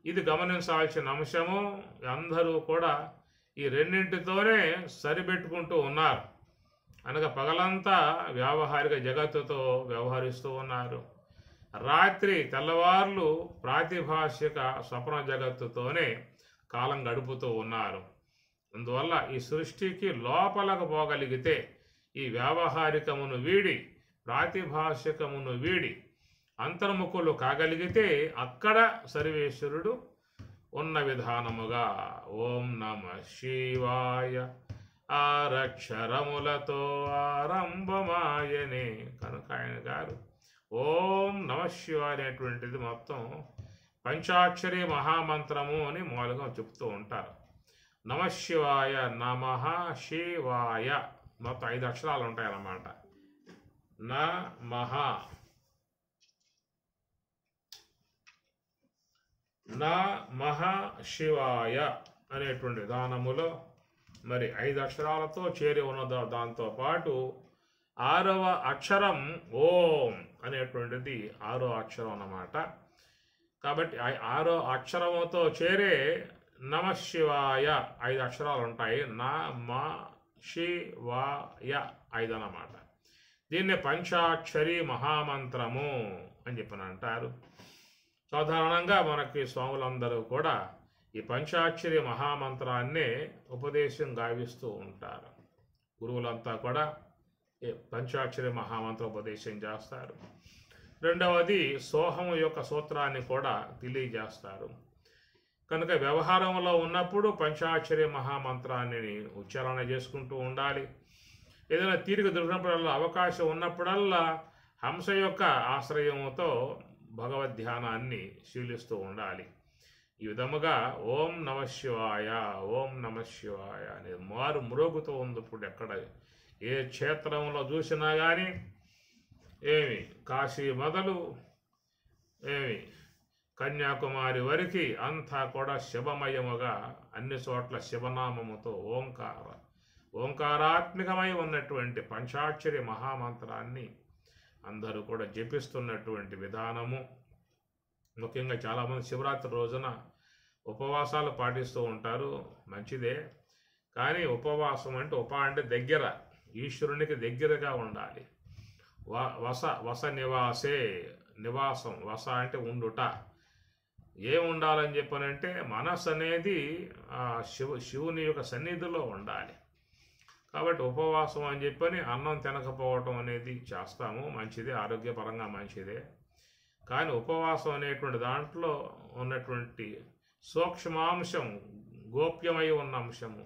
ఇది గమనించాల్సిన అంశము. అందరూ కూడా ఈ రెండింటితోనే సరిపెట్టుకుంటూ ఉన్నారు. అనగా పగలంతా వ్యావహారిక జగత్తుతో వ్యవహరిస్తూ ఉన్నారు, రాత్రి తెల్లవార్లు ప్రాతిభాషిక స్వప్న జగత్తుతోనే కాలం గడుపుతూ ఉన్నారు. అందువల్ల ఈ సృష్టికి లోపలకు పోగలిగితే, ఈ వ్యావహారికమును వీడి ప్రాతిభాషికమును వీడి అంతర్ముఖులు కాగలిగితే అక్కడ సర్వేశ్వరుడు ఉన్న విధానముగా ఓం నమ శివాయ ఆరక్షరములతో ఆరంభమాయనే. కనుక ఆయన గారు ఓం నమ శివాయ అనేటువంటిది మొత్తం పంచాక్షరి మహామంత్రము అని మూలంగా చెప్తూ ఉంటారు. నమశివాయ, నమః శివాయ మొత్తం 5 అక్షరాలు ఉంటాయన్నమాట. నమః శివాయ అనేటువంటి విధానములో మరి 5 అక్షరాలతో చేరి ఉన్నదో దాంతోపాటు 6వ అక్షరం ఓం అనేటువంటిది 6వ అక్షరం అన్నమాట. కాబట్టి 6వ అక్షరముతో చేరే నమశివాయ 5 అక్షరాలు ఉంటాయి. నమ శివాయ 5 అన్నమాట. దీన్ని పంచాక్షరి మహామంత్రము అని చెప్పని అంటారు. సాధారణంగా మనకి స్వాములందరూ కూడా ఈ పంచాక్షరి మహామంత్రాన్నే ఉపదేశం గావిస్తూ ఉంటారు. గురువులంతా కూడా పంచాక్షరి మహామంత్ర ఉపదేశం చేస్తారు. రెండవది సోహము యొక్క సూత్రాన్ని కూడా తెలియజేస్తారు. కనుక వ్యవహారంలో ఉన్నప్పుడు పంచాక్షరి మహామంత్రాన్ని ఉచ్చారణ చేసుకుంటూ ఉండాలి. ఏదైనా తీరిక దొరికినప్పుడల్లా, అవకాశం ఉన్నప్పుడల్లా హంస యొక్క ఆశ్రయముతో భగవద్ధ్యానాన్ని శీలిస్తూ ఉండాలి. ఈ విధముగా ఓం నమ శివాయ, ఓం నమ శివాయ అనేది మారు మ్రోగుతూ ఉంది. ఇప్పుడు ఎక్కడ ఏ క్షేత్రంలో చూసినా కానీ ఏమి కాశీ మొదలు ఏమి కన్యాకుమారి వరకు అంతా కూడా శివమయముగా అన్ని చోట్ల శివనామముతో ఓంకారాత్మికమై ఉన్నటువంటి పంచాక్షరి మహామంత్రాన్ని అందరూ కూడా జపిస్తున్నటువంటి విధానము. ముఖ్యంగా చాలామంది శివరాత్రి రోజున ఉపవాసాలు పాటిస్తూ ఉంటారు, మంచిదే. కానీ ఉపవాసం అంటే అంటే దగ్గర, ఈశ్వరునికి దగ్గరగా ఉండాలి. వస నివాసే, నివాసం, వస అంటే ఉండుట. ఏం ఉండాలని చెప్పనంటే మనస్సు అనేది శివుని యొక్క సన్నిధిలో ఉండాలి. కాబట్టి ఉపవాసం అని చెప్పని అన్నం తినకపోవటం అనేది చేస్తాము, మంచిదే, ఆరోగ్యపరంగా మంచిదే. కానీ ఉపవాసం అనేటువంటి దాంట్లో ఉన్నటువంటి సూక్ష్మాంశం, గోప్యమై ఉన్న అంశము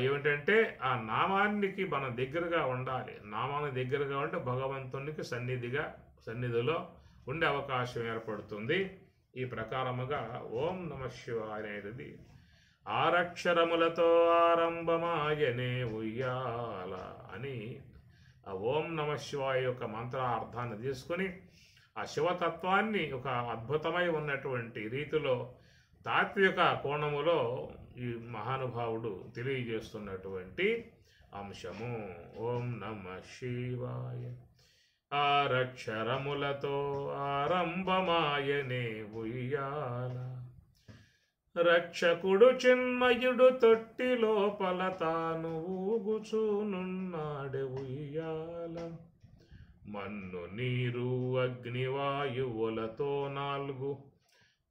ఏమిటంటే ఆ నామానికి మనం దగ్గరగా ఉండాలి. నామానికి దగ్గరగా ఉంటే భగవంతునికి సన్నిధిలో ఉండే అవకాశం ఏర్పడుతుంది. ఈ ప్రకారముగా ఓం నమ శివాయ అనేది 6 అక్షరములతో ఆరంభమాయనే ఉయ్యాల అని ఆ ఓం నమ శివాయ యొక్క మంత్రార్థాన్ని తీసుకుని ఆ శివతత్వాన్ని ఒక అద్భుతమై ఉన్నటువంటి రీతిలో తాత్విక కోణములో ఈ మహానుభావుడు తెలియజేస్తున్నటువంటి అంశము ఓం నమ శివాయ ఆరక్షరములతో ఆరంభమాయనే ఉయ్యాల. రక్షకుడు చిన్మయుడు తొట్టి లోపల తాను ఊగుచూనున్నాడే ఉయ్యాల. మన్ను నీరు అగ్నివాయువులతో 4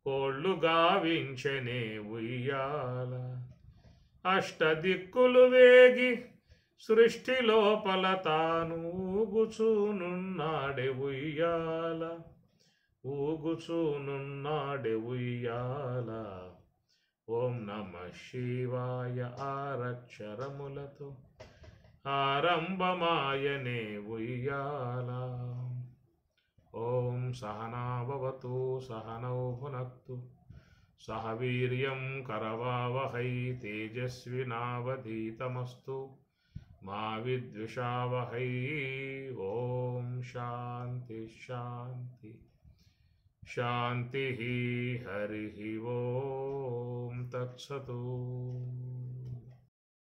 కోళ్ళు గావించనే ఉయ్యాల. అష్టదిక్కులు వేగి సృష్టి లోపల తాను ఊగుచూనున్నాడే ఉయ్యాల. ఊగుచూనున్నాడే ఉయ్యాల. ఓం నమః శివాయ. ఆరక్షరములతో ఆరంభమాయనే ఉయ్యాల. ఓం సహనా భవతు సహనౌ భునక్తు సహ వీర్యం కరవావహై తేజస్వినావధీతమస్తు మా విద్విషావహై. ఓం శాంతి శాంతి శాంతి. హరి ఓం తత్సతు.